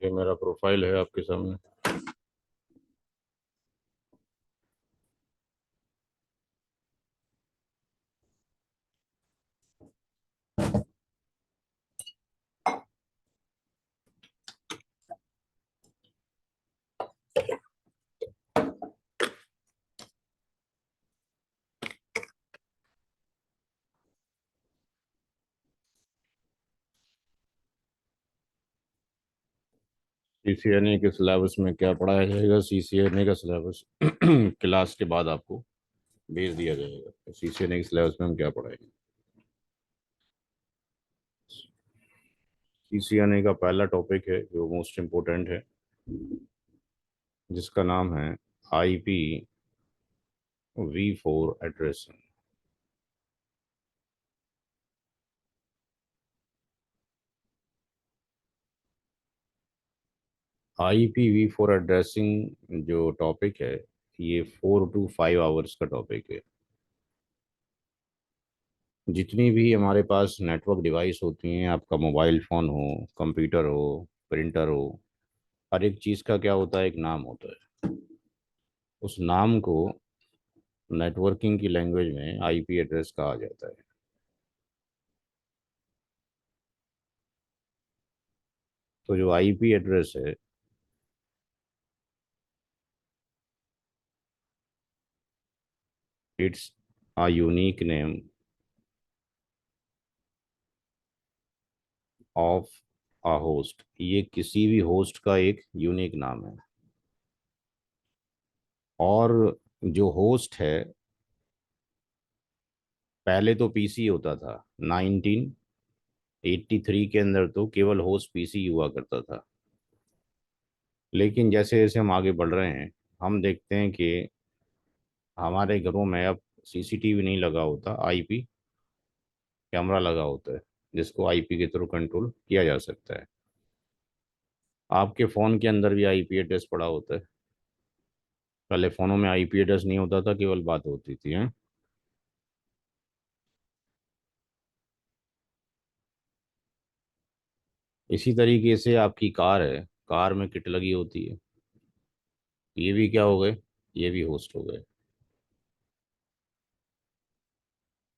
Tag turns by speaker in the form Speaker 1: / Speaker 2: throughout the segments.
Speaker 1: ये मेरा प्रोफाइल है आपके सामने। सीसीएनए के सिलेबस में क्या पढ़ाया जाएगा? सीसीएनए का सिलेबस क्लास के बाद आपको भेज दिया जाएगा। सीसीएनए के सिलेबस में हम क्या पढ़ाएंगे? सीसीएनए का पहला टॉपिक है जो मोस्ट इम्पोर्टेंट है, जिसका नाम है IP v4 addressing. IP v4 addressing जो टॉपिक है, ये 4 to 5 आवर्स का टॉपिक है। जितनी भी हमारे पास नेटवर्क डिवाइस होती हैं, आपका मोबाइल फ़ोन हो, कंप्यूटर हो, प्रिंटर हो, हर एक चीज़ का क्या होता है, एक नाम होता है। उस नाम को नेटवर्किंग की लैंग्वेज में आईपी एड्रेस कहा जाता है। तो जो आईपी एड्रेस है, it's a unique name of a host. ये किसी भी होस्ट का एक यूनिक नाम है। और जो होस्ट है, पहले तो पीसी होता था। 1983 के अंदर तो केवल होस्ट पीसी हुआ करता था। लेकिन जैसे जैसे हम आगे बढ़ रहे हैं, हम देखते हैं कि हमारे घरों में अब सीसीटीवी नहीं लगा होता, आईपी कैमरा लगा होता है, जिसको आईपी के थ्रू कंट्रोल किया जा सकता है। आपके फ़ोन के अंदर भी आईपी एड्रेस पड़ा होता है। पहले फ़ोनों में आईपी एड्रेस नहीं होता था, केवल बात होती थी, हैं। इसी तरीके से आपकी कार है, कार में किट लगी होती है। ये भी क्या हो गए? ये भी होस्ट हो गए।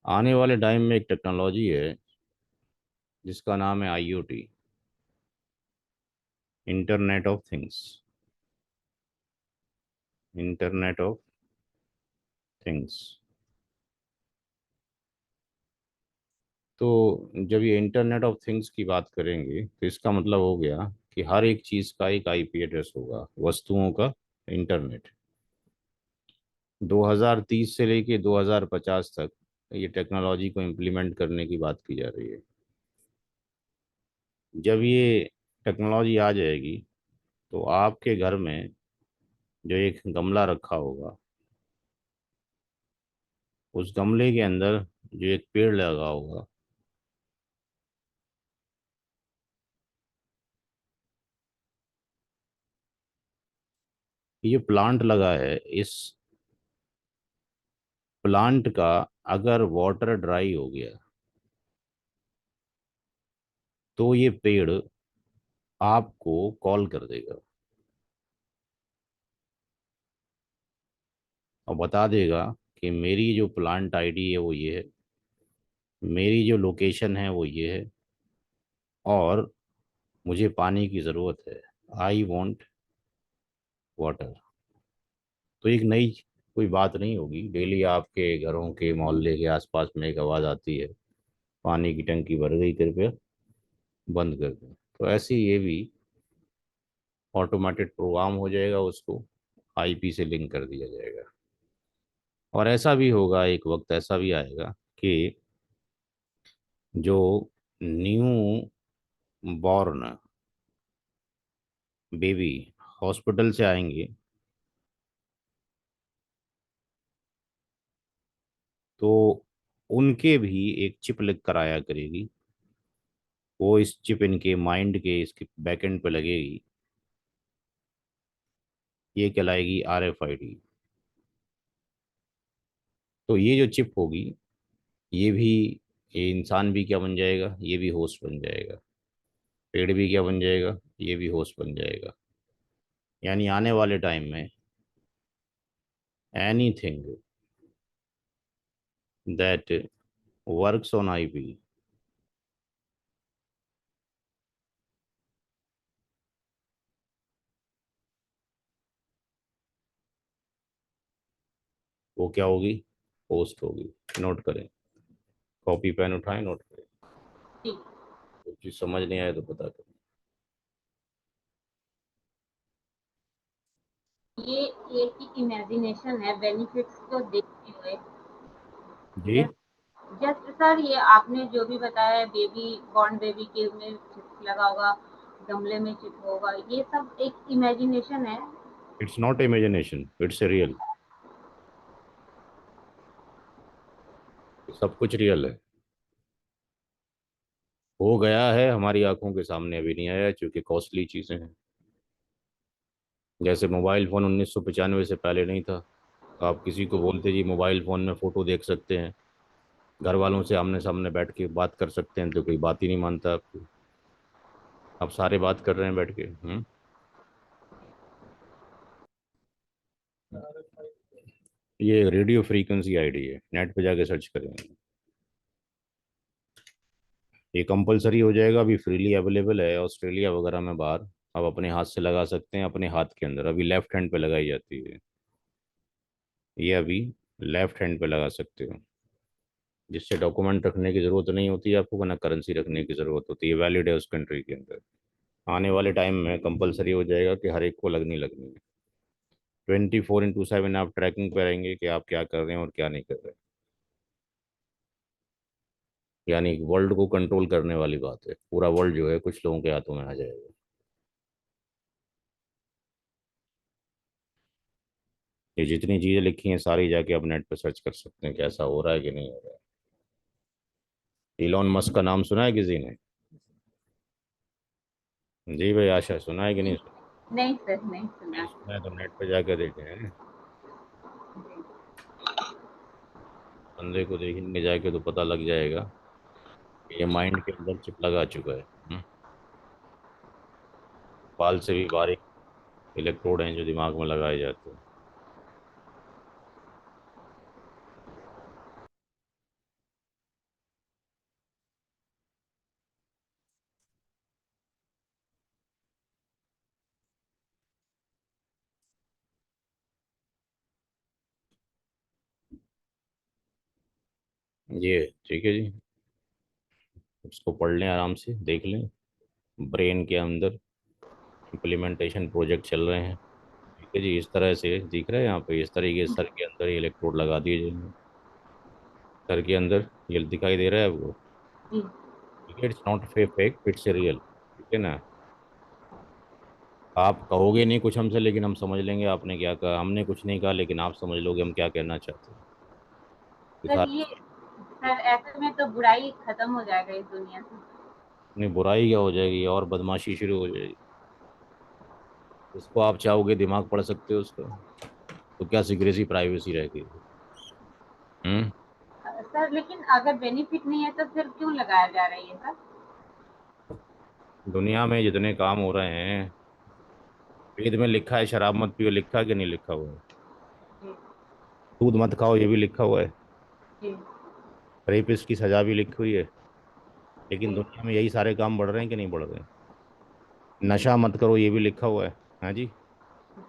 Speaker 1: आने वाले टाइम में एक टेक्नोलॉजी है जिसका नाम है IoT, internet of things. Internet of things. तो जब ये इंटरनेट ऑफ थिंग्स की बात करेंगे, तो इसका मतलब हो गया कि हर एक चीज़ का एक आईपी एड्रेस होगा, वस्तुओं का इंटरनेट। 2030 से लेके 2050 तक ये टेक्नोलॉजी को इम्प्लीमेंट करने की बात की जा रही है। जब ये टेक्नोलॉजी आ जाएगी, तो आपके घर में जो एक गमला रखा होगा, उस गमले के अंदर जो एक पेड़ लगा होगा, ये प्लांट लगा है। इस प्लांट का अगर वाटर ड्राई हो गया, तो ये पेड़ आपको कॉल कर देगा और बता देगा कि मेरी जो प्लांट आईडी है वो ये है, मेरी जो लोकेशन है वो ये है, और मुझे पानी की ज़रूरत है। I want water. तो एक नई कोई बात नहीं होगी। डेली आपके घरों के मोहल्ले के आसपास में एक आवाज़ आती है, पानी की टंकी भर गई, कृपया बंद कर दें। तो ऐसे ही ये भी ऑटोमेटेड प्रोग्राम हो जाएगा, उसको आईपी से लिंक कर दिया जाएगा। और ऐसा भी होगा, एक वक्त ऐसा भी आएगा कि जो न्यू बॉर्न बेबी हॉस्पिटल से आएंगे, तो उनके भी एक चिप लिख कर आया करेगी। वो इस चिप इनके माइंड के इसके बैकएंड पे लगेगी। ये कहलाएगी RFID। तो ये जो चिप होगी, ये भी, ये इंसान भी क्या बन जाएगा, ये भी होस्ट बन जाएगा। पेड़ भी क्या बन जाएगा, ये भी होस्ट बन जाएगा। यानी आने वाले टाइम में anything that works on IP, वो क्या होगी, होस्ट होगी। नोट करें, कॉपी पेन उठाएं, नोट करें।
Speaker 2: जी।
Speaker 1: कुछ चीज समझ नहीं आए तो पता करें।
Speaker 2: ये एक इमेजिनेशन है बेनिफिट्स को देखते हुए।
Speaker 1: जी।
Speaker 2: जस्ट जस्ट सर, ये आपने जो भी बताया, बेबी बॉर्न बेबी के में चिप लगा होगा, गमले में चिप होगा, ये सब एक इमेजिनेशन है।
Speaker 1: It's not imagination, it's real. सब कुछ रियल है। हो गया है, हमारी आंखों के सामने अभी नहीं आया क्योंकि कॉस्टली चीजें हैं। जैसे मोबाइल फोन 1995 से पहले नहीं था। आप किसी को
Speaker 2: जी।
Speaker 1: बोलते जी मोबाइल फोन में फोटो देख सकते हैं, घर वालों से आमने सामने बैठ के बात कर सकते हैं, तो कोई बात ही नहीं मानता आपकी। आप सारे बात कर रहे हैं बैठ के। ये रेडियो फ्रीक्वेंसी आईडी है, नेट पे जाके सर्च करेंगे। ये कंपलसरी हो जाएगा, अभी फ्रीली अवेलेबल है ऑस्ट्रेलिया वगैरह में बाहर। आप अपने हाथ से लगा सकते हैं, अपने हाथ के अंदर, अभी लेफ्ट हैंड पे लगाई जाती है। ये अभी लेफ्ट हैंड पे लगा सकते हो, जिससे डॉक्यूमेंट रखने की जरूरत नहीं होती है आपको, वरना करेंसी रखने की जरूरत होती है, वैलिड है उस कंट्री के अंदर। आने वाले टाइम में कंपलसरी हो जाएगा कि हर एक को लगनी लगनी है। 24/7 आप ट्रैकिंग पे रहेंगे कि आप क्या कर रहे हैं और क्या नहीं कर रहे हैं। यानी वर्ल्ड को कंट्रोल करने वाली बात है, पूरा वर्ल्ड जो है कुछ लोगों के हाथों में आ जाएगा। ये जितनी चीजें लिखी हैं सारी जाके आप नेट पर सर्च कर सकते हैं, कैसा हो रहा है कि नहीं हो रहा है। इलॉन मस्क का नाम सुना है किसी ने? जी भाई, आशा सुना है कि नहीं सुना?
Speaker 2: नहीं सर, नहीं
Speaker 1: नहीं
Speaker 2: सुना।
Speaker 1: सुना है तो नेट पे जाकर देखें।
Speaker 2: जी।
Speaker 1: बंदे को देखेंगे जाके तो पता लग जाएगा कि ये माइंड के अंदर चिप लगा चुका है। बाल से भी बारीक इलेक्ट्रोड हैं जो दिमाग में लगाए जाते हैं। ये ठीक है जी, उसको पढ़ लें, आराम से देख लें। ब्रेन के अंदर इम्प्लीमेंटेशन प्रोजेक्ट चल रहे हैं। ठीक है जी, इस तरह से दिख रहा है यहाँ पे, इस तरीके से सर के अंदर ये इलेक्ट्रोड लगा दिए जाएंगे। सर के अंदर ये दिखाई दे रहा है आपको?
Speaker 2: जी।
Speaker 1: ठीक है, it's not fake, it's real. ठीक है ना? आप कहोगे नहीं कुछ हमसे, लेकिन हम समझ लेंगे आपने क्या कहा। हमने कुछ नहीं कहा, लेकिन आप समझ लोगे हम क्या कहना चाहते हैं। ये
Speaker 2: सर
Speaker 1: सारा
Speaker 2: ये सर, ऐसे में तो बुराई खत्म हो जाएगा इस दुनिया से।
Speaker 1: नहीं, बुराई क्या हो जाएगी और बदमाशी शुरू हो जाएगी। उसको आप चाहोगे दिमाग पढ़ सकते हो उसका, तो क्या सिक्रेसी प्राइवेसी रहेगी? हम्म।
Speaker 2: सर लेकिन अगर बेनिफिट नहीं है तो फिर क्यों लगाया जा रहा है ये सर?
Speaker 1: दुनिया में जितने काम हो रहे हैं, वेद में लिखा है शराब मत पियो, लिखा है कि नहीं लिखा हुआ है?
Speaker 2: जी।
Speaker 1: दूध मत खाओ, ये भी लिखा हुआ है।
Speaker 2: जी।
Speaker 1: रेपिस्ट की सजा भी लिखी हुई है। लेकिन
Speaker 2: जी।
Speaker 1: दुनिया में यही सारे काम बढ़ रहे हैं कि नहीं बढ़ रहे हैं? नशा मत करो, ये भी लिखा हुआ है। हाँ जी।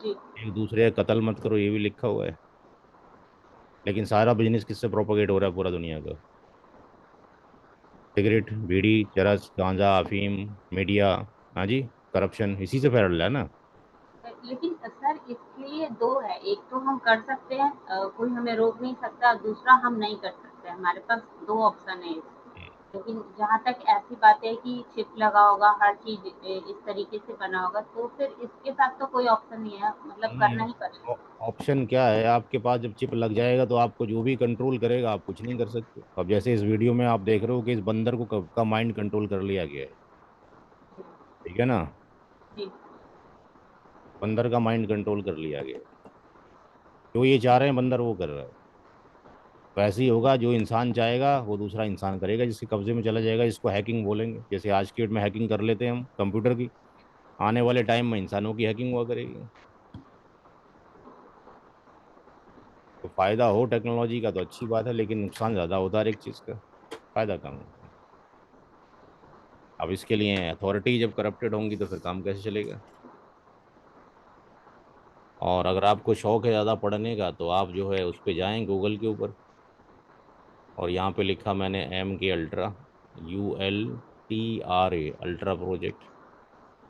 Speaker 2: जी।
Speaker 1: एक दूसरे का कत्ल मत करो, ये भी लिखा हुआ है। लेकिन सारा बिजनेस किससे प्रोपोगेट हो रहा है पूरा दुनिया का? सिगरेट, बीड़ी, चरस, गांजा, अफीम, मीडिया। हाँ जी। करप्शन इसी से फैल रहा है ना।
Speaker 2: लेकिन सर इसके लिए दो है, एक तो हम कर सकते हैं, कोई हमें रोक नहीं सकता, दूसरा हम नहीं कर सकते, हमारे पास दो ऑप्शन है। लेकिन जहाँ तक ऐसी बात है कि चिप लगा होगा, हर चीज इस तरीके से बना होगा, तो फिर इसके साथ तो कोई ऑप्शन नहीं है, मतलब
Speaker 1: नहीं,
Speaker 2: करना ही पड़ेगा।
Speaker 1: ऑप्शन क्या है आपके पास? जब चिप लग जाएगा तो आपको जो भी कंट्रोल करेगा, आप कुछ नहीं कर सकते। अब जैसे इस वीडियो में आप देख रहे हो कि इस बंदर को का माइंड कंट्रोल कर लिया गया है। ठीक है ना?
Speaker 2: जी।
Speaker 1: बंदर का माइंड कंट्रोल कर लिया गया है। जो ये चाह रहे हैं बंदर वो कर रहा है। वैसे ही होगा, जो इंसान चाहेगा वो दूसरा इंसान करेगा, जिसके कब्जे में चला जाएगा। इसको हैकिंग बोलेंगे। जैसे आज की डेट में हैकिंग कर लेते हैं हम कंप्यूटर की, आने वाले टाइम में इंसानों की हैकिंग हुआ करेगी। तो फायदा हो टेक्नोलॉजी का तो अच्छी बात है, लेकिन नुकसान ज़्यादा होता है हर एक चीज़ का, फायदा कम होता है। अब इसके लिए अथॉरिटी जब करप्टेड होंगी तो फिर काम कैसे चलेगा। और अगर आपको शौक है ज़्यादा पढ़ने का, तो आप जो है उस पर जाएं गूगल के ऊपर, और यहाँ पे लिखा मैंने MK ultra, ULTRA, ultra project.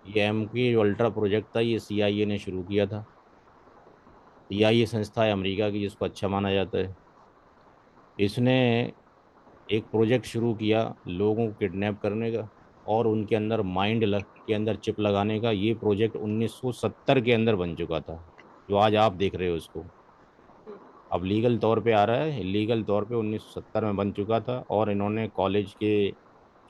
Speaker 1: ये MK जो अल्ट्रा प्रोजेक्ट था, ये CIA ने शुरू किया था। CIA संस्था है अमेरिका की, जिसको अच्छा माना जाता है। इसने एक प्रोजेक्ट शुरू किया लोगों को किडनैप करने का, और उनके अंदर के अंदर चिप लगाने का। ये प्रोजेक्ट 1970 के अंदर बन चुका था, जो आज आप देख रहे हो उसको। अब लीगल तौर पे आ रहा है, इलीगल तौर पे 1970 में बन चुका था। और इन्होंने कॉलेज के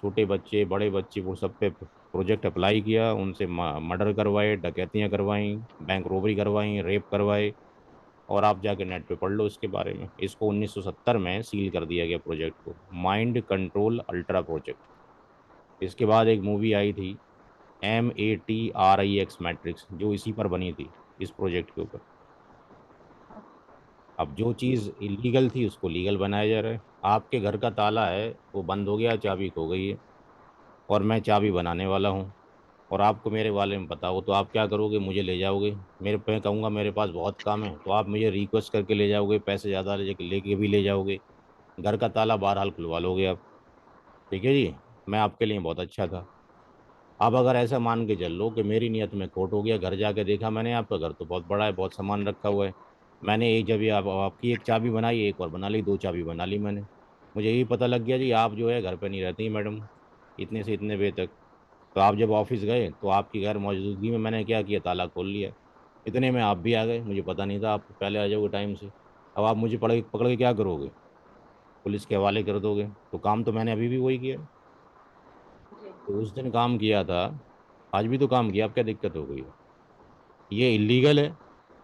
Speaker 1: छोटे बच्चे, बड़े बच्चे, वो सब पे प्रोजेक्ट अप्लाई किया, उनसे मर्डर करवाए, डकैतियां करवाई, बैंक रोबरी करवाई, रेप करवाए। और आप जाके नेट पे पढ़ लो इसके बारे में। इसको 1970 में सील कर दिया गया प्रोजेक्ट को, माइंड कंट्रोल अल्ट्रा प्रोजेक्ट। इसके बाद एक मूवी आई थी, MATRIX मैट्रिक्स, जो इसी पर बनी थी, इस प्रोजेक्ट के ऊपर। अब जो चीज़ इलीगल थी उसको लीगल बनाया जा रहा है। आपके घर का ताला है, वो बंद हो गया, चाबी खो गई है, और मैं चाबी बनाने वाला हूँ, और आपको मेरे बारे में पता हो, तो आप क्या करोगे? मुझे ले जाओगे। मेरे पे कहूँगा मेरे पास बहुत काम है, तो आप मुझे रिक्वेस्ट करके ले जाओगे, पैसे ज़्यादा लेके भी ले जाओगे, घर का ताला बहरहाल खुलवा लोगे आप। ठीक है जी, मैं आपके लिए बहुत अच्छा था। अब अगर ऐसा मान के चल लो कि मेरी नीयत में खोट हो गया, घर जाके देखा मैंने, आपका घर तो बहुत बड़ा है, बहुत सामान रखा हुआ है। मैंने एक जब ये आपकी एक चाबी बनाई, एक और बना ली, दो चाबी बना ली मैंने। मुझे यही पता लग गया जी आप जो है घर पे नहीं रहती मैडम, इतने से इतने बजे तक। तो आप जब ऑफिस गए तो आपकी गैर मौजूदगी में मैंने क्या किया, ताला खोल लिया। इतने में आप भी आ गए, मुझे पता नहीं था आप पहले आ जाओगे टाइम से। अब आप मुझे पकड़ पकड़ के क्या करोगे? पुलिस के हवाले कर दोगे। तो काम तो मैंने अभी भी वही किया।
Speaker 2: जी।
Speaker 1: तो उस दिन काम किया था, आज भी तो काम किया, अब क्या दिक्कत हो गई है? ये इलीगल है,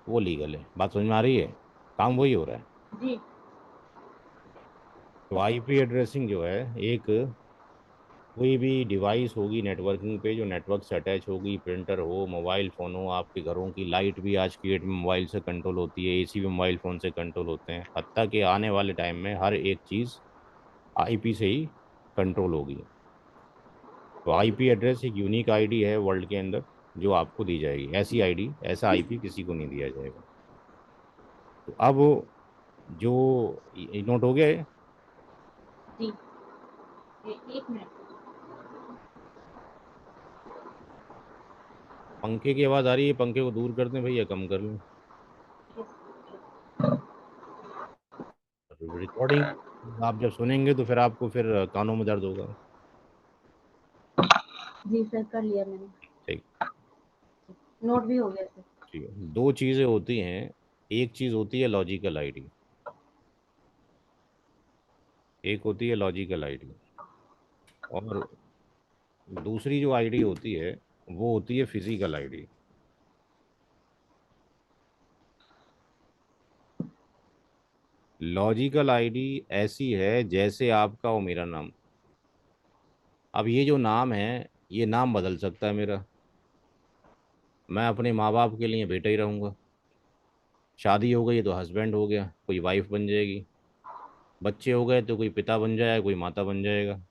Speaker 1: वो लीगल है, बात समझ में आ रही है? काम वही हो रहा है।
Speaker 2: जी।
Speaker 1: तो IP एड्रेसिंग जो है, एक कोई भी डिवाइस होगी नेटवर्किंग पे, जो नेटवर्क से अटैच होगी, प्रिंटर हो, मोबाइल फ़ोन हो, आपके घरों की लाइट भी आज की डेट में मोबाइल से कंट्रोल होती है, AC भी मोबाइल फ़ोन से कंट्रोल होते हैं। हत्ता कि आने वाले टाइम में हर एक चीज़ IP से ही कंट्रोल होगी। तो IP एड्रेस एक यूनिक ID है वर्ल्ड के अंदर, जो आपको दी जाएगी। ऐसी ID, ऐसा IP किसी को नहीं दिया जाएगा। तो अब जो नोट हो गया है।
Speaker 2: जी। एक मिनट।
Speaker 1: पंखे की आवाज़ आ रही है, पंखे को दूर कर दें भैया, कम कर लें। रिकॉर्डिंग आप जब सुनेंगे तो फिर आपको फिर कानों में दर्द होगा।
Speaker 2: जी सर, कर लिया मैंने।
Speaker 1: ठीक।
Speaker 2: नोट भी हो गया सर।
Speaker 1: ठीक है, दो चीज़ें होती हैं। एक चीज़ होती है लॉजिकल ID, एक होती है लॉजिकल ID, और दूसरी जो ID होती है वो होती है फिजिकल ID। लॉजिकल ID ऐसी है जैसे आपका और मेरा नाम। अब ये जो नाम है, ये नाम बदल सकता है मेरा। मैं अपने माँ बाप के लिए बेटा ही रहूँगा, शादी हो गई तो हस्बैंड हो गया, कोई वाइफ बन जाएगी, बच्चे हो गए तो कोई पिता बन जाएगा, कोई माता बन जाएगा,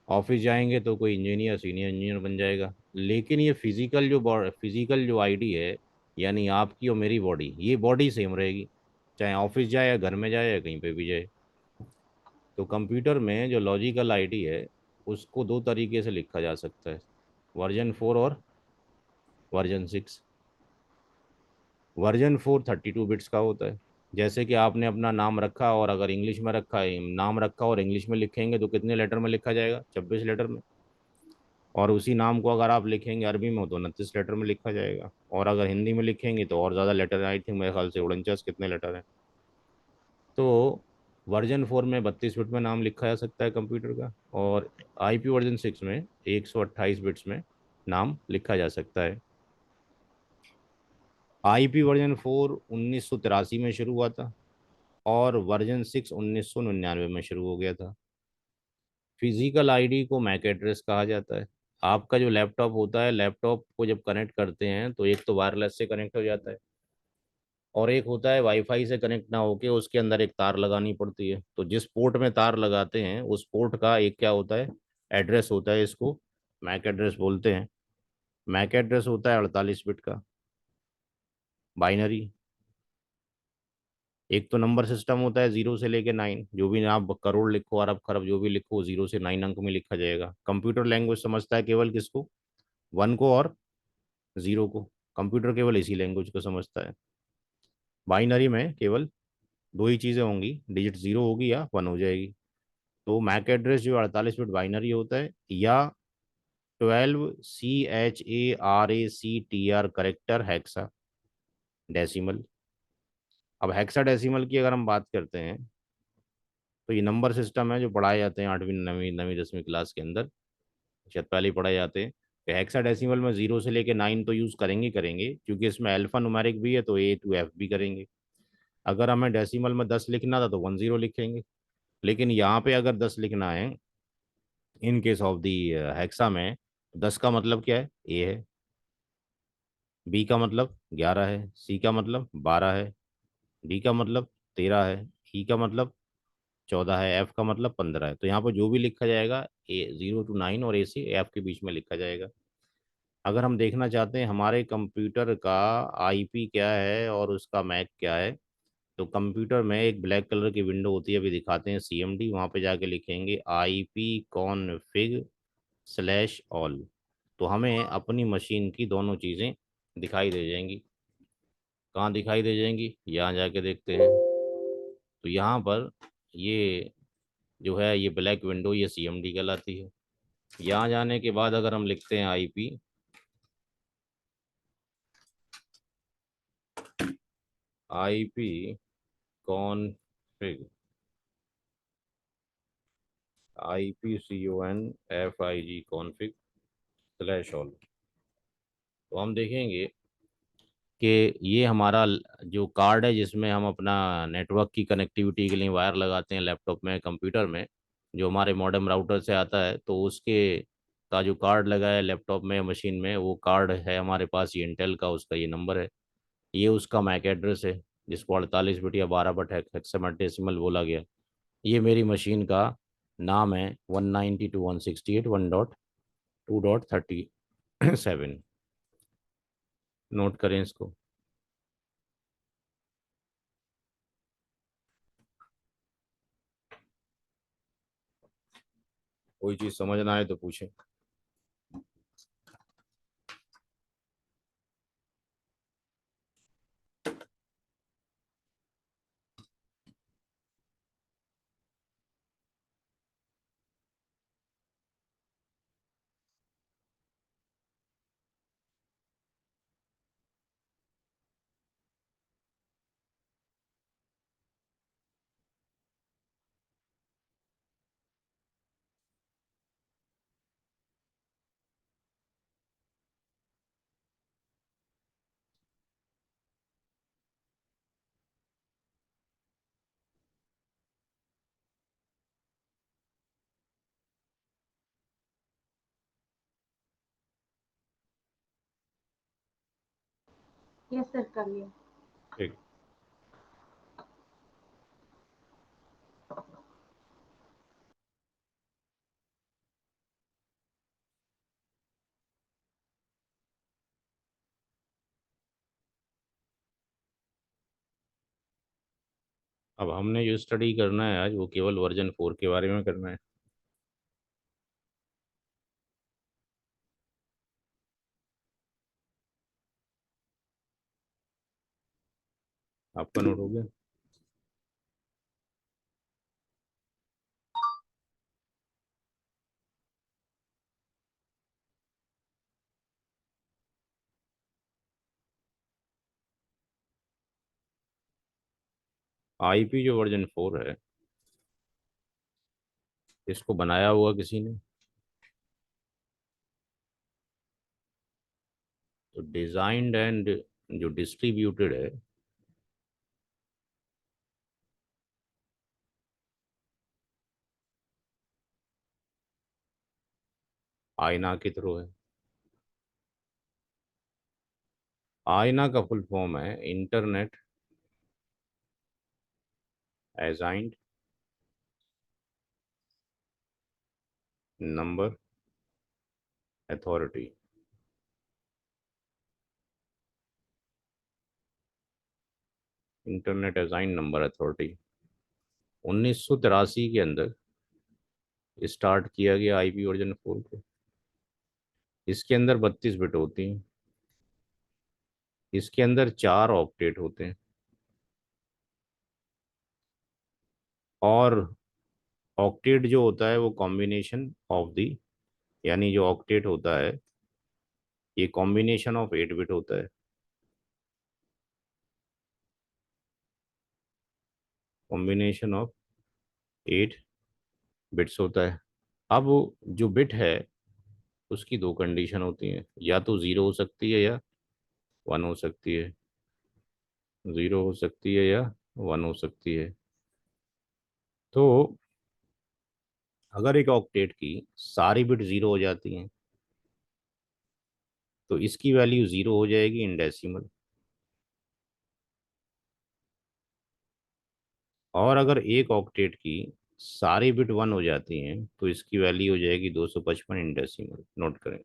Speaker 1: ऑफिस जाएंगे तो कोई इंजीनियर, सीनियर इंजीनियर बन जाएगा। लेकिन ये फिजिकल जो ID है, यानी आपकी और मेरी बॉडी, ये बॉडी सेम रहेगी, चाहे ऑफिस जाए या घर में जाए या कहीं पे भी जाए। तो कंप्यूटर में जो लॉजिकल ID है, उसको दो तरीके से लिखा जा सकता है, वर्जन 4 और वर्जन 6। वर्जन 4 32 बिट्स का होता है। जैसे कि आपने अपना नाम रखा, और अगर इंग्लिश में रखा है, नाम रखा और इंग्लिश में लिखेंगे तो कितने लेटर में लिखा जाएगा? 26 लेटर में। और उसी नाम को अगर आप लिखेंगे अरबी में तो 29 लेटर में लिखा जाएगा। और अगर हिंदी में लिखेंगे तो और ज़्यादा लेटर, आई थिंक मेरे ख्याल से 49 कितने लेटर हैं। तो वर्जन 4 में 32 बिट में नाम लिखा जा सकता है कंप्यूटर का, और IP वर्जन 6 में 128 बिट्स में नाम लिखा जा सकता है। IP वर्जन 4 1983 में शुरू हुआ था, और वर्जन 6 1999 में शुरू हो गया था। फिजिकल आईडी को मैक एड्रेस कहा जाता है। आपका जो लैपटॉप होता है, लैपटॉप को जब कनेक्ट करते हैं तो एक तो वायरलेस से कनेक्ट हो जाता है, और एक होता है वाईफाई से कनेक्ट ना होके उसके अंदर एक तार लगानी पड़ती है। तो जिस पोर्ट में तार लगाते हैं उस पोर्ट का एक क्या होता है, एड्रेस होता है। इसको मैक एड्रेस बोलते हैं। मैक एड्रेस होता है 48 बिट का बाइनरी। एक तो नंबर सिस्टम होता है 0 से लेके 9, जो भी आप करोड़ लिखो, अरब खरब जो भी लिखो, 0 से 9 अंक में लिखा जाएगा। कंप्यूटर लैंग्वेज समझता है केवल किसको, 1 को और 0 को। कंप्यूटर केवल इसी लैंग्वेज को समझता है। बाइनरी में केवल दो ही चीज़ें होंगी, डिजिट 0 होगी या 1 हो जाएगी। तो मैक एड्रेस जो 48 बिट बाइनरी होता है, या 12 CHARACTR करेक्टर हेक्सा डेसिमल। अब हेक्सा डेसिमल की अगर हम बात करते हैं, तो ये नंबर सिस्टम है जो पढ़ाए जाते हैं 8वीं 9वीं 9वीं 10वीं क्लास के अंदर, शायद पहले ही पढ़ाए जाते हैं। तो हेक्सा डेसिमल में 0 से लेके 9 तो यूज़ करेंगे करेंगे, क्योंकि इसमें अल्फा न्यूमेरिक भी है तो A to F भी करेंगे। अगर हमें डेसिमल में 10 लिखना था तो 10 लिखेंगे। लेकिन यहाँ पे अगर 10 लिखना है in case of the hexa में, 10 का मतलब क्या है, ए है। बी का मतलब 11 है। सी का मतलब 12 है। डी का मतलब 13 है। ई का मतलब 14 है। एफ का मतलब 15 है। तो यहाँ पर जो भी लिखा जाएगा, A 0 to 9 और A से F के बीच में लिखा जाएगा। अगर हम देखना चाहते हैं हमारे कंप्यूटर का आईपी क्या है और उसका मैक क्या है, तो कंप्यूटर में एक ब्लैक कलर की विंडो होती है, अभी दिखाते हैं CMD, वहाँ पे जाके लिखेंगे IP config/all। तो हमें अपनी मशीन की दोनों चीज़ें दिखाई दे जाएंगी। कहाँ दिखाई दे जाएंगी, यहाँ जाके देखते हैं। तो यहाँ पर ये जो है, ये ब्लैक विंडो, ये CMD कहलाती है। यहाँ जाने के बाद अगर हम लिखते हैं IP config तो हम देखेंगे कि ये हमारा जो कार्ड है जिसमें हम अपना नेटवर्क की कनेक्टिविटी के लिए वायर लगाते हैं लैपटॉप में, कंप्यूटर में, जो हमारे मॉडेम राउटर से आता है, तो उसके का जो कार्ड लगा है लैपटॉप में, मशीन में, वो कार्ड है हमारे पास, ये इंटेल का, उसका ये नंबर है। ये उसका मैक एड्रेस है जिसको 48 बिट या 12 बिट हेक्साडेसिमल बोला गया। ये मेरी मशीन का नाम है 192.168.1.2.37। नोट करें इसको। कोई चीज़ समझ ना आए तो पूछें।
Speaker 2: यस सर, कर लिया।
Speaker 1: ठीक। अब हमने जो स्टडी करना है आज, वो केवल वर्जन 4 के बारे में करना है। आपका नोट हो गया। IP जो वर्जन 4 है, इसको बनाया हुआ किसी ने, तो डिजाइंड एंड जो डिस्ट्रीब्यूटेड है, आईना के थ्रू है। आईना का फुल फॉर्म है internet assigned number authority. Internet assigned number authority 1983 के अंदर स्टार्ट किया गया आईपी वर्जन 4 को। इसके अंदर 32 बिट होती हैं। इसके अंदर 4 ऑक्टेट होते हैं। और ऑक्टेट जो होता है वो कॉम्बिनेशन ऑफ दी, यानी जो ऑक्टेट होता है ये कॉम्बिनेशन ऑफ 8 बिट होता है। कॉम्बिनेशन ऑफ 8 बिट्स होता है। अब जो बिट है उसकी दो कंडीशन होती हैं, या तो ज़ीरो हो सकती है या वन हो सकती है। ज़ीरो हो सकती है या वन हो सकती है। तो अगर एक ऑक्टेट की सारी बिट ज़ीरो हो जाती हैं तो इसकी वैल्यू ज़ीरो हो जाएगी इन डेसिमल। और अगर एक ऑक्टेट की सारी बिट वन हो जाती हैं तो इसकी वैल्यू हो जाएगी 255 इन डेसिमल। नोट करें।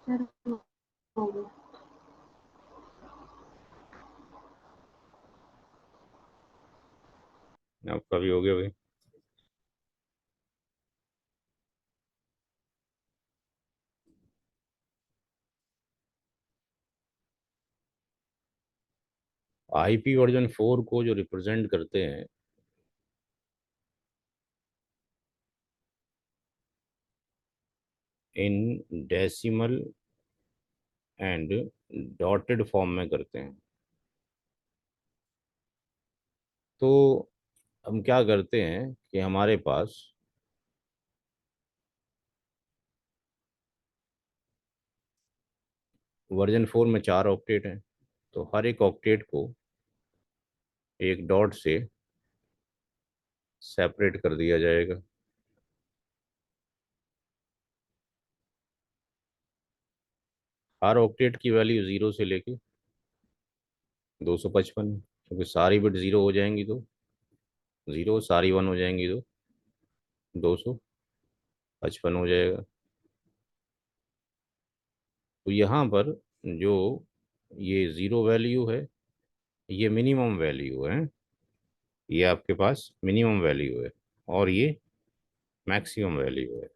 Speaker 2: सर हो गया।
Speaker 1: आपका भी हो गया भाई। आईपी वर्जन 4 को जो रिप्रेजेंट करते हैं in decimal and dotted form में करते हैं। तो हम क्या करते हैं कि हमारे पास वर्जन 4 में 4 ऑक्टेट हैं, तो हर एक ऑक्टेट को एक डॉट से सेपरेट कर दिया जाएगा। हर ऑक्टेट की वैल्यू जीरो से लेके 255, क्योंकि सारी बिट जीरो हो जाएंगी तो जीरो, सारी वन हो जाएंगी तो 255 हो जाएगा। तो यहाँ पर जो ये जीरो वैल्यू है ये मिनिमम वैल्यू है। ये आपके पास मिनिमम वैल्यू है और ये मैक्सिमम वैल्यू है।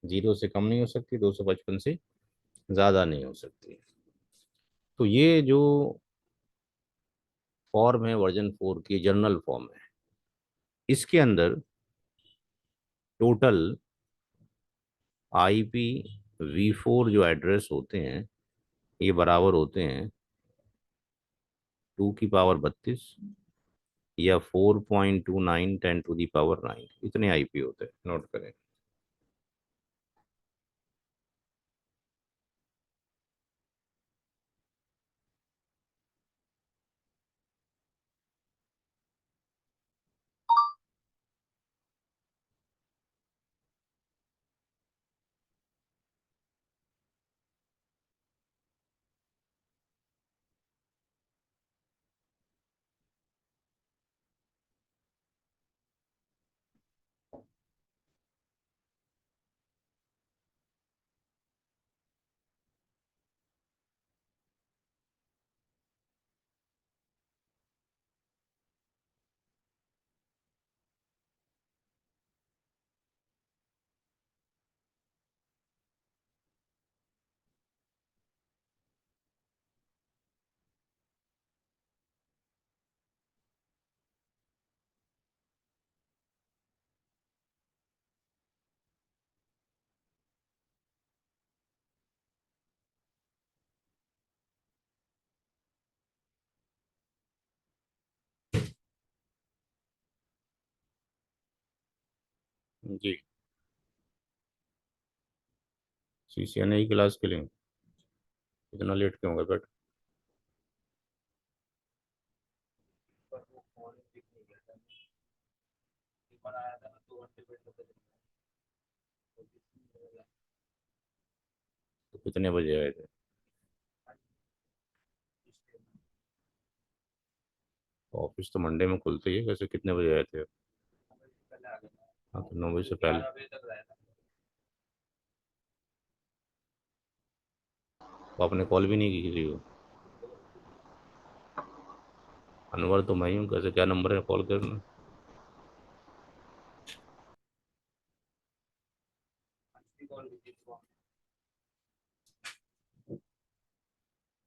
Speaker 1: जीरो से कम नहीं हो सकती, 255 से ज़्यादा नहीं हो सकती। तो ये जो फॉर्म है वर्जन 4 की जनरल फॉर्म है। इसके अंदर टोटल IPv4 जो एड्रेस होते हैं ये बराबर होते हैं 2 की पावर 32 या 4.29 10 to the power 9। इतने आईपी होते हैं। नोट करें। जी। CCNA की क्लास के लिए इतना लेट क्यों हो गए बेटा? तो कितने बजे आए थे? ऑफिस तो मंडे में खुलती है, वैसे कितने बजे आए थे? हाँ, तो 9 बजे से पहले तो आपने कॉल भी नहीं की किसी को? अनवर तो मैं ही हूँ, कैसे, क्या नंबर है कॉल करना?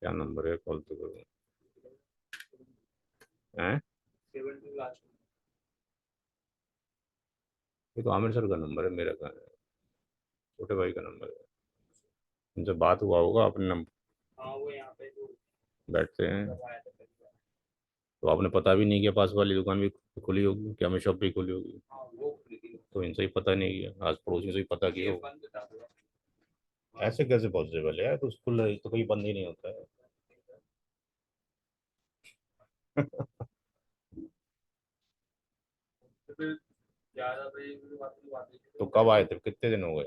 Speaker 1: क्या नंबर है, कॉल तो करो। हैं? ये तो आमिर सर का नंबर है, मेरा कहाँ है? छोटे भाई का नंबर है। उनसे बात हुआ होगा अपने नंबर। बैठते हैं। तो आपने पता भी नहीं किया, पास वाली दुकान भी खुली होगी, क्या मैं शॉप भी खुली होगी? तो इनसे ही पता नहीं किया, आज पड़ोसियों से ही पता किया होगा। ऐसे कैसे पॉसिबल है यार, तो स्कूल तो कहीं बंद ही नहीं होता है। तो कब आए थे, कितने दिन हो गए?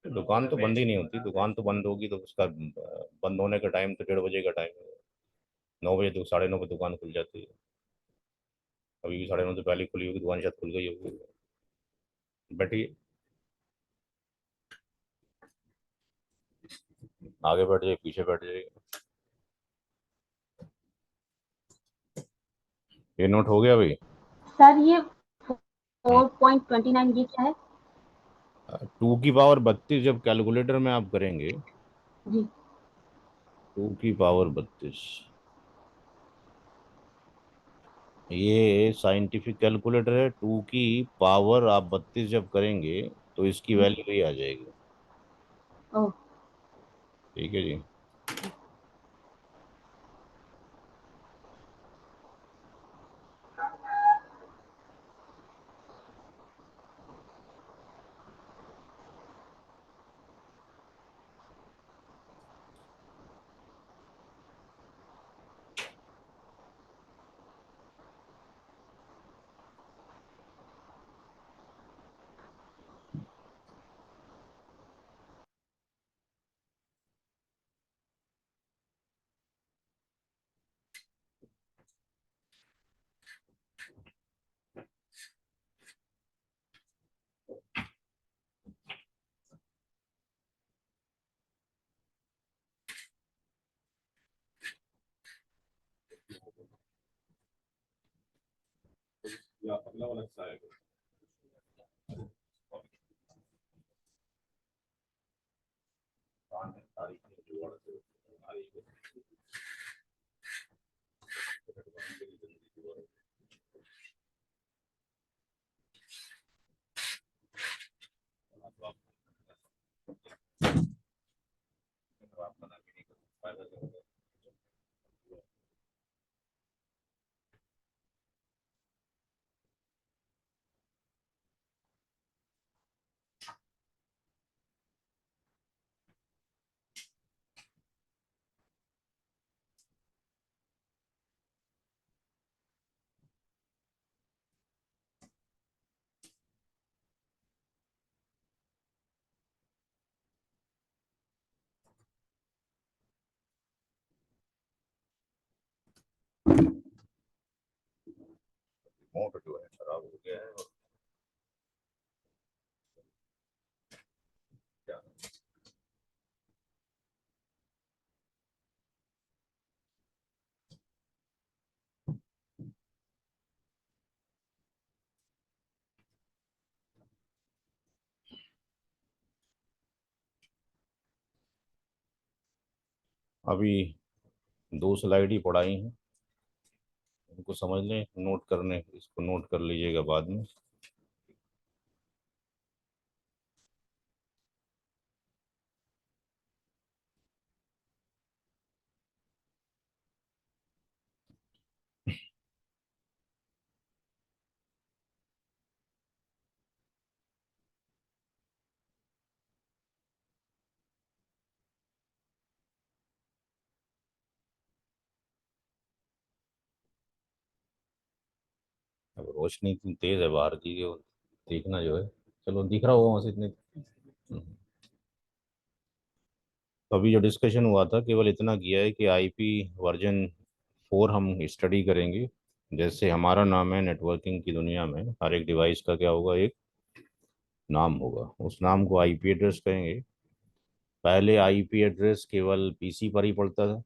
Speaker 1: दुकान तो बंद ही नहीं होती, दुकान तो बंद होगी तो उसका बंद होने का टाइम तो 1:30 बजे का टाइम है। 9 बजे तो 9:30 बजे दुकान खुल जाती है। अभी भी 9:30 से पहले खुली होगी दुकान, शायद खुल गई होगी। बैठिए, आगे बैठ जाइए, पीछे बैठ जाइए। ये नोट हो गया भाई?
Speaker 2: सर ये 4.29 गिग है।
Speaker 1: 2 की पावर 32 जब कैलकुलेटर में आप करेंगे,
Speaker 2: जी।
Speaker 1: 2 की पावर 32, ये साइंटिफिक कैलकुलेटर है। 2 की पावर आप 32 जब करेंगे तो इसकी
Speaker 2: जी।
Speaker 1: वैल्यू ही आ जाएगी।
Speaker 2: ओह।
Speaker 1: ठीक है जी। या अगला वाला अच्छा आएगा। रिमोट जो है खराब हो गया है, और क्या। अभी 2 स्लाइड ही पढ़ाई हैं, उनको समझ लें, नोट करने, इसको नोट कर लीजिएगा बाद में। रोशनी इतनी तेज है बाहर की कि वो देखना जो है, चलो दिख रहा होगा वहां से इतने। तो अभी जो डिस्कशन हुआ था केवल इतना किया है कि आईपी वर्जन 4 हम स्टडी करेंगे। जैसे हमारा नाम है नेटवर्किंग की दुनिया में, हर एक डिवाइस का क्या होगा, एक नाम होगा, उस नाम को आईपी एड्रेस कहेंगे। पहले आईपी एड्रेस केवल पीसी पर ही पड़ता था।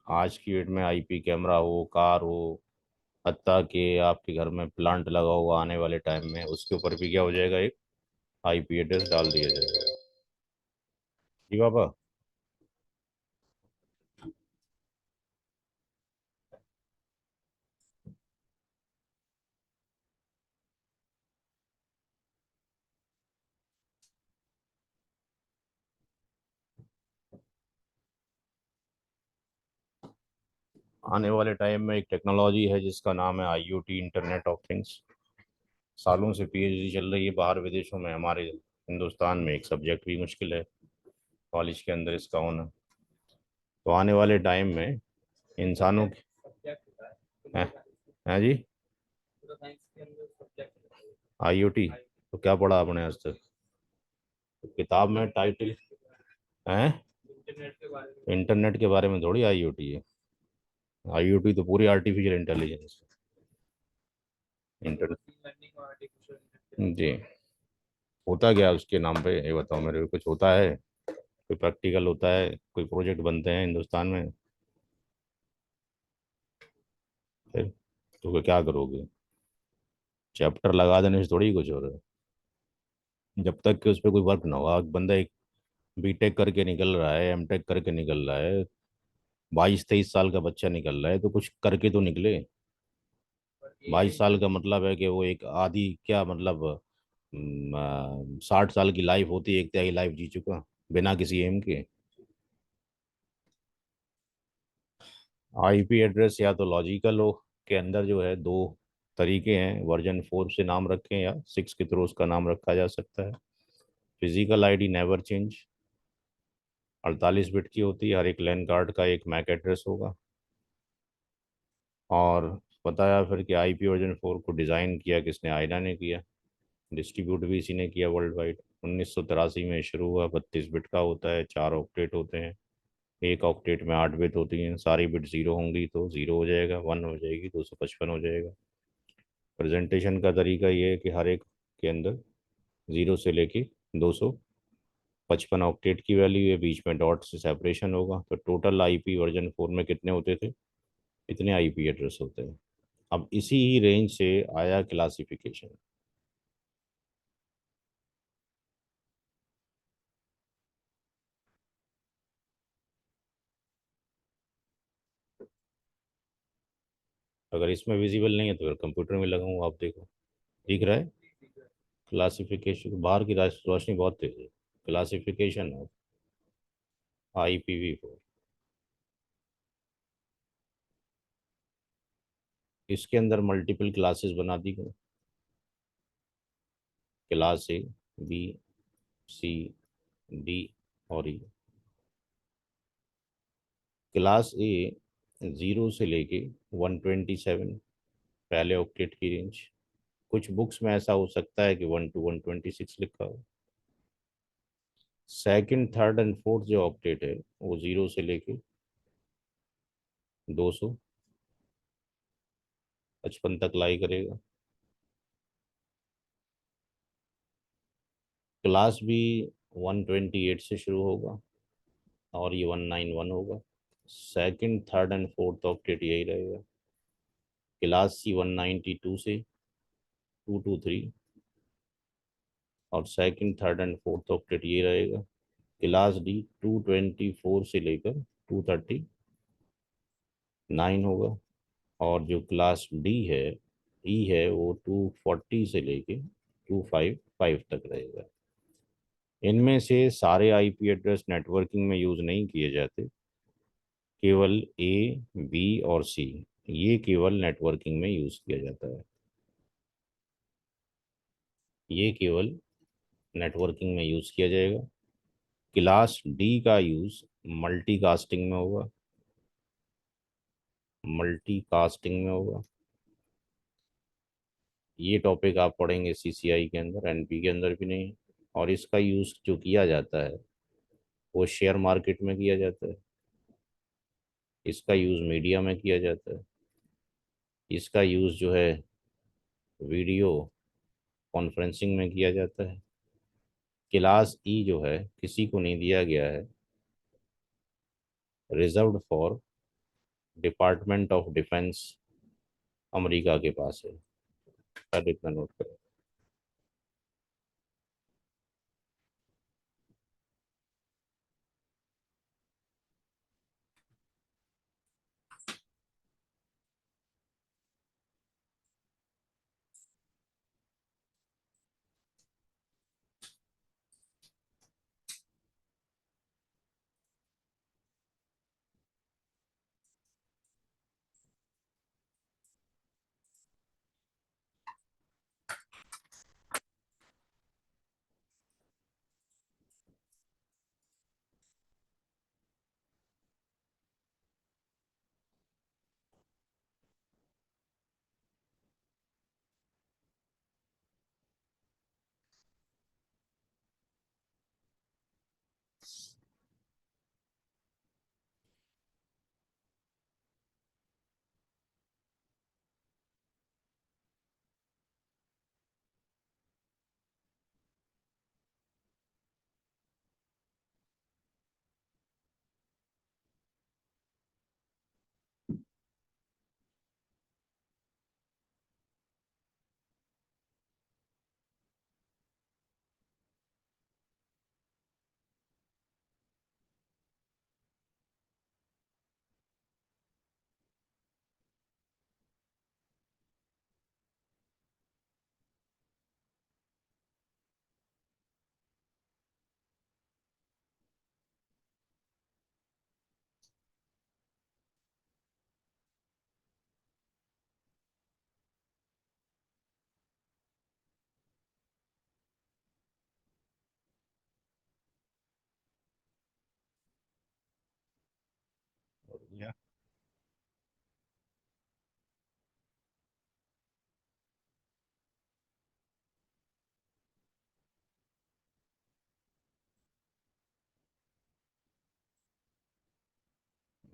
Speaker 1: आज की डेट में आईपी कैमरा हो, कार हो, हत्ता कि आपके घर में प्लांट लगा हुआ, आने वाले टाइम में उसके ऊपर भी क्या हो जाएगा, एक आईपी एड्रेस डाल दिया जाएगा। जी बाबा। आने वाले टाइम में एक टेक्नोलॉजी है जिसका नाम है आईओटी, इंटरनेट ऑफ थिंग्स। सालों से पीएचडी चल रही है बाहर विदेशों में, हमारे हिंदुस्तान में एक सब्जेक्ट भी मुश्किल है कॉलेज के अंदर इसका होना। तो आने वाले टाइम में इंसानों की है, है जी, आईओटी। तो क्या पढ़ा आपने आज तक? तो किताब में टाइटल है, इंटरनेट के बारे में थोड़ी आईओटी है। आईओटी तो पूरी आर्टिफिशियल इंटेलिजेंस, इंटरनेट। जी। होता क्या है उसके नाम पे, ये बताओ मेरे को, कुछ होता है? कोई प्रैक्टिकल होता है, कोई प्रोजेक्ट बनते हैं हिंदुस्तान में? फिर तो क्या करोगे? चैप्टर लगा देने से थोड़ी कुछ हो रहा है, जब तक कि उस पर कोई वर्क ना हो। बंदा एक बीटेक करके निकल रहा है, एमटेक करके निकल रहा है, 22-23 साल का बच्चा निकल रहा है, तो कुछ करके तो निकले। 22 साल का मतलब है कि वो एक आधी क्या मतलब 60 साल की लाइफ होती है, एक तिहाई लाइफ जी चुका बिना किसी एम के। आईपी एड्रेस या तो लॉजिकल हो, के अंदर जो है दो तरीके हैं, वर्जन 4 से नाम रखें या 6 के थ्रू उसका नाम रखा जा सकता है। Physical ID never change, 48 bit की होती है, हर एक लैन कार्ड का एक मैक एड्रेस होगा। और बताया फिर कि आईपी वर्जन 4 को डिज़ाइन किया किसने? आयना ने किया। डिस्ट्रीब्यूट भी इसी ने किया वर्ल्ड वाइड। 1983 में शुरू हुआ, 32 बिट का होता है, 4 ऑक्टेट होते हैं। एक ऑक्टेट में 8 बिट होती हैं, सारी बिट जीरो होंगी तो जीरो हो जाएगा, 1 हो जाएगी 255 हो जाएगा। प्रेजेंटेशन का तरीका ये है कि हर एक के अंदर 0 से लेके 255 ऑक्टेट की वैल्यू है, बीच में डॉट से सेपरेशन होगा। तो टोटल आईपी वर्जन 4 में कितने होते थे? इतने आईपी एड्रेस होते हैं। अब इसी ही रेंज से आया क्लासिफिकेशन। अगर इसमें विजिबल नहीं है तो फिर कंप्यूटर में लगाऊंगा, आप देखो दिख रहा है। क्लासिफिकेशन, बाहर की रोशनी बहुत तेज है। Classification of IPv4। इसके अंदर मल्टीपल क्लासेस बना दी गई। Class A, B, C, D और E। क्लास A 0 से लेके 127, पहले ऑक्टेट की रेंज। कुछ बुक्स में ऐसा हो सकता है कि 1 to 126 लिखा हो। सेकंड, थर्ड एंड फोर्थ जो ऑक्टेट है वो 0 से लेके 255 तक लाई करेगा। क्लास भी 128 से शुरू होगा और ये 191 होगा। Second, third and fourth octet यही रहेगा। क्लास C 192 से 223, और second, third and fourth octet ये रहेगा। क्लास D 224 से लेकर 239 होगा। और जो क्लास E है वो 240 से लेके 255 तक रहेगा। इनमें से सारे आईपी एड्रेस नेटवर्किंग में यूज़ नहीं किए जाते, केवल A, B और C ये केवल नेटवर्किंग में यूज़ किया जाता है। ये केवल नेटवर्किंग में यूज़ किया जाएगा। क्लास D का यूज़ मल्टीकास्टिंग में होगा, मल्टीकास्टिंग में होगा। ये टॉपिक आप पढ़ेंगे सीसीआई के अंदर, एनपी के अंदर भी नहीं। और इसका यूज़ जो किया जाता है वो शेयर मार्केट में किया जाता है, इसका यूज़ मीडिया में किया जाता है, इसका यूज़ जो है वीडियो कॉन्फ्रेंसिंग में किया जाता है। क्लास ई जो है किसी को नहीं दिया गया है, reserved for department of defence, America के पास है। शायद इतना नोट करें। या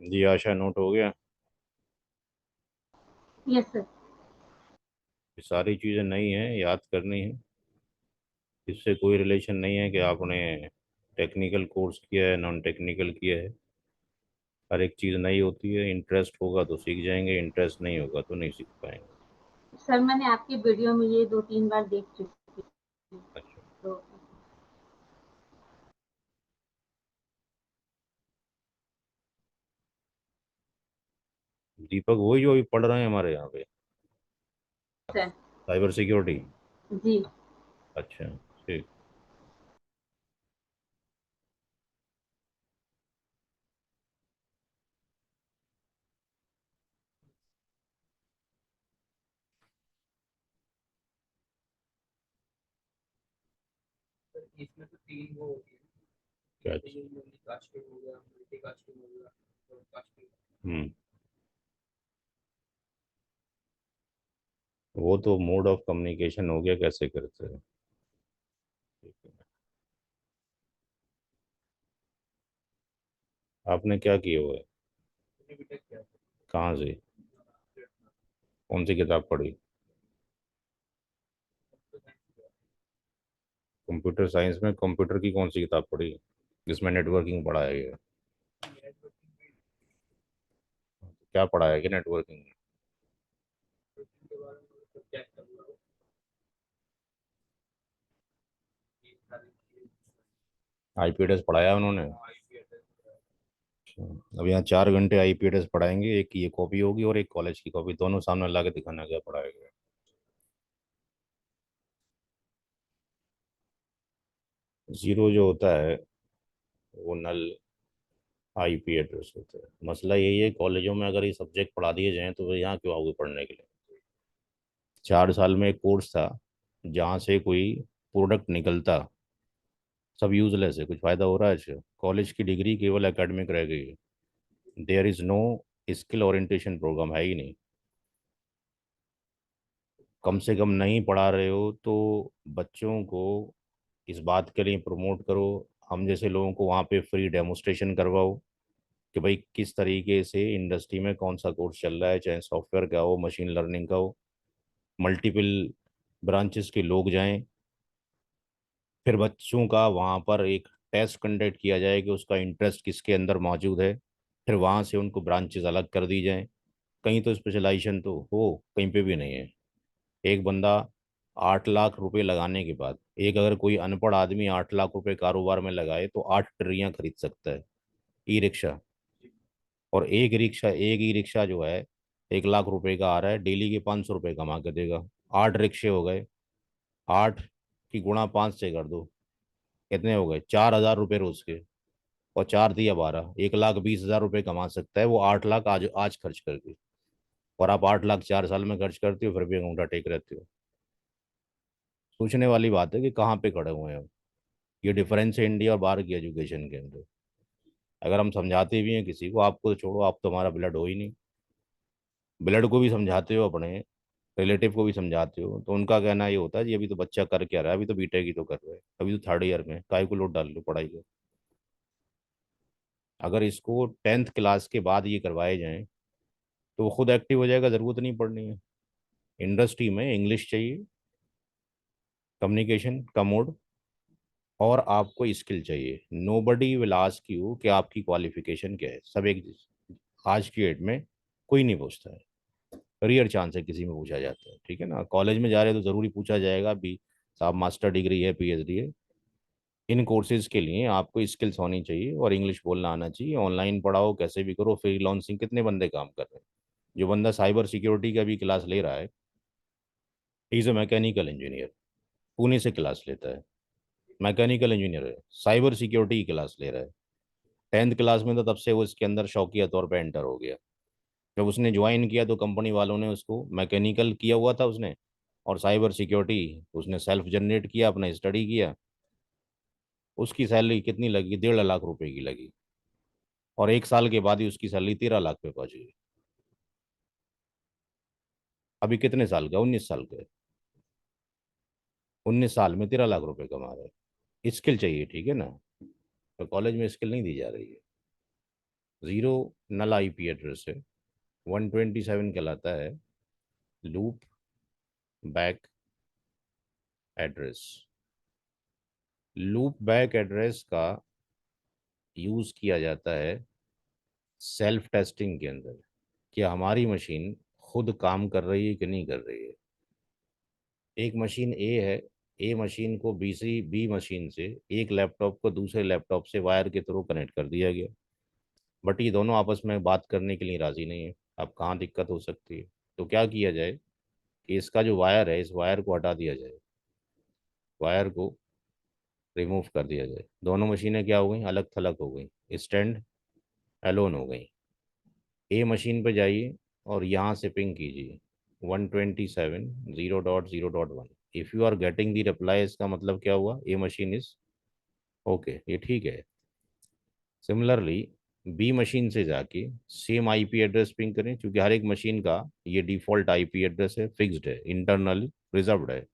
Speaker 1: जी, आशा नोट हो गया।
Speaker 2: Yes sir.
Speaker 1: ये सारी चीज़ें नई हैं, याद करनी है। इससे कोई रिलेशन नहीं है कि आपने टेक्निकल कोर्स किया है, नॉन टेक्निकल किया है। हर एक चीज़ नई होती है। इंटरेस्ट होगा तो सीख जाएंगे, इंटरेस्ट नहीं होगा तो नहीं सीख पाएंगे।
Speaker 2: सर मैंने आपकी वीडियो में ये 2-3 बार देख चुकी हूँ,
Speaker 1: अच्छा।
Speaker 2: तो
Speaker 1: दीपक वही जो अभी पढ़ रहे हैं हमारे यहाँ पे,
Speaker 2: सर।
Speaker 1: Cyber security.
Speaker 2: जी।
Speaker 1: अच्छा, ठीक।
Speaker 3: इसमें तो तीन वो होती है,
Speaker 1: क्या?
Speaker 3: यूनिकास्टिंग हो गया, मल्टीकास्टिंग हो गया, ब्रॉडकास्टिंग।
Speaker 1: हम्म। वो तो मोड ऑफ कम्युनिकेशन हो गया, कैसे करते हैं। ठीक है। आपने क्या किया हुआ है? कहाँ से? कौन सी किताब पढ़ी? कंप्यूटर साइंस में कंप्यूटर की कौन सी किताब पढ़ी जिसमें नेटवर्किंग पढ़ाया गया? क्या पढ़ाया गया नेटवर्किंग में?
Speaker 3: के बारे में चेक करना हो, ये सारी चीजें।
Speaker 1: आईपी एड्रेस पढ़ाया उन्होंने?
Speaker 3: आईपी एड्रेस,
Speaker 1: अच्छा। अब यहाँ 4 घंटे आईपी एड्रेस पढ़ाएंगे, एक ये कॉपी होगी और एक कॉलेज की कॉपी, दोनों सामने ला के दिखाना क्या पढ़ाया गया। जीरो जो होता है वो नल आईपी एड्रेस होता है। मसला यही है, कॉलेजों में अगर ये सब्जेक्ट पढ़ा दिए जाएं तो वे यहाँ क्यों आओगे पढ़ने के लिए। 4 साल में एक कोर्स था जहाँ से कोई प्रोडक्ट निकलता, सब यूजलेस है, कुछ फायदा हो रहा है अच्छा? कॉलेज की डिग्री केवल एकेडमिक रह गई है। There is no skill orientation programme है ही नहीं। कम से कम नहीं पढ़ा रहे हो तो बच्चों को इस बात के लिए प्रमोट करो। हम जैसे लोगों को वहाँ पे फ्री डेमोस्ट्रेशन करवाओ कि भाई किस तरीके से इंडस्ट्री में कौन सा कोर्स चल रहा है, चाहे सॉफ्टवेयर का हो, मशीन लर्निंग का हो। मल्टीपल ब्रांचेस के लोग जाएं, फिर बच्चों का वहाँ पर एक टेस्ट कंडक्ट किया जाए कि उसका इंटरेस्ट किसके अंदर मौजूद है। फिर वहाँ से उनको ब्रांचेस अलग कर दी जाएं। कहीं तो स्पेशलाइजेशन तो हो, कहीं पे भी नहीं है। एक बंदा 8 लाख रुपए लगाने के बाद, एक अगर कोई अनपढ़ आदमी 8 लाख रुपए कारोबार में लगाए तो 8 ट्रियां खरीद सकता है, ई रिक्शा। और एक ई रिक्शा जो है 1 लाख रुपए का आ रहा है, डेली के 500 रुपये कमा के देगा। 8 रिक्शे हो गए, 8 की गुणा 5 से कर दो, कितने हो गए? 4,000 रुपये रोज के। और 4 दिया 12, 1,20,000 रुपये कमा सकता है वो 8 लाख आज आज खर्च करके। और आप 8 लाख 4 साल में खर्च करते हो, फिर भी अंगूठा टेक रहते हो। सोचने वाली बात है कि कहाँ पे खड़े हुए हैं हम। ये डिफरेंस है इंडिया और बाहर की एजुकेशन के अंदर। अगर हम समझाते भी हैं किसी को, आपको तो छोड़ो, आप तो हमारा ब्लड हो ही नहीं। ब्लड को भी समझाते हो, अपने रिलेटिव को भी समझाते हो, तो उनका कहना ये होता है जी अभी तो बच्चा कर क्या रहा है, अभी तो बीटेक ही तो कर रहा है, अभी तो 3rd ईयर में, काय को लोड डाल लो पढ़ाई का। अगर इसको 10th क्लास के बाद ये करवाए जाएं तो वो खुद एक्टिव हो जाएगा, ज़रूरत नहीं पड़नी है। इंडस्ट्री में इंग्लिश चाहिए, कम्युनिकेशन का मोड, और आपको स्किल चाहिए। नोबडी विल आस्क यू कि आपकी क्वालिफिकेशन क्या है, सब एक। आज की डेट में कोई नहीं पूछता है, रेयर चांस है किसी में पूछा जाता है, ठीक है ना। कॉलेज में जा रहे हैं तो ज़रूरी पूछा जाएगा भी, साहब मास्टर डिग्री है, पीएचडी है। इन कोर्सेज के लिए आपको स्किल्स होनी चाहिए और इंग्लिश बोलना आना चाहिए। ऑनलाइन पढ़ाओ, कैसे भी करो, फ्रीलांसिंग कितने बंदे काम कर रहे हैं। जो बंदा साइबर सिक्योरिटी का भी क्लास ले रहा है, is a mechanical engineer, Pune से क्लास लेता है, मैकेनिकल इंजीनियर है, साइबर सिक्योरिटी की क्लास ले रहा है। 10th क्लास में तो तब से वो इसके अंदर शौकिया तौर पे एंटर हो गया। जब उसने ज्वाइन किया तो कंपनी वालों ने उसको, मैकेनिकल किया हुआ था उसने और साइबर सिक्योरिटी उसने सेल्फ जनरेट किया, अपना स्टडी किया। उसकी सैलरी कितनी लगी? 1.5 लाख रुपए की लगी। और 1 साल के बाद ही उसकी सैलरी 13 लाख पे पहुंच गई। अभी कितने साल का? 19 साल का है। 19 साल में 13 लाख रुपए कमा रहा है। स्किल चाहिए, ठीक है ना। तो कॉलेज में स्किल नहीं दी जा रही है। जीरो नल आईपी एड्रेस है, 127 कहलाता है loop back address. Loop back address का यूज किया जाता है सेल्फ टेस्टिंग के अंदर, कि हमारी मशीन खुद काम कर रही है कि नहीं कर रही है। एक मशीन ए है, ए मशीन को बी मशीन से, एक लैपटॉप को दूसरे लैपटॉप से वायर के थ्रू कनेक्ट कर दिया गया। बट ये दोनों आपस में बात करने के लिए राजी नहीं है। अब कहाँ दिक्कत हो सकती है? तो क्या किया जाए कि इसका जो वायर है, इस वायर को हटा दिया जाए, वायर को रिमूव कर दिया जाए। दोनों मशीनें क्या हो गई? अलग थलग हो गई, स्टैंड एलोन हो गई। ए मशीन पे जाइए और यहाँ से पिंग कीजिए 127.0.0.1। If you are getting the reply, इसका मतलब क्या हुआ? ए मशीन इज ओके, ये ठीक है। सिमिलरली बी मशीन से जाके सेम आईपी एड्रेस पिंग करें, क्योंकि हर एक मशीन का ये डिफ़ॉल्ट आईपी एड्रेस है, फिक्स्ड है, इंटरनल रिजर्व्ड है।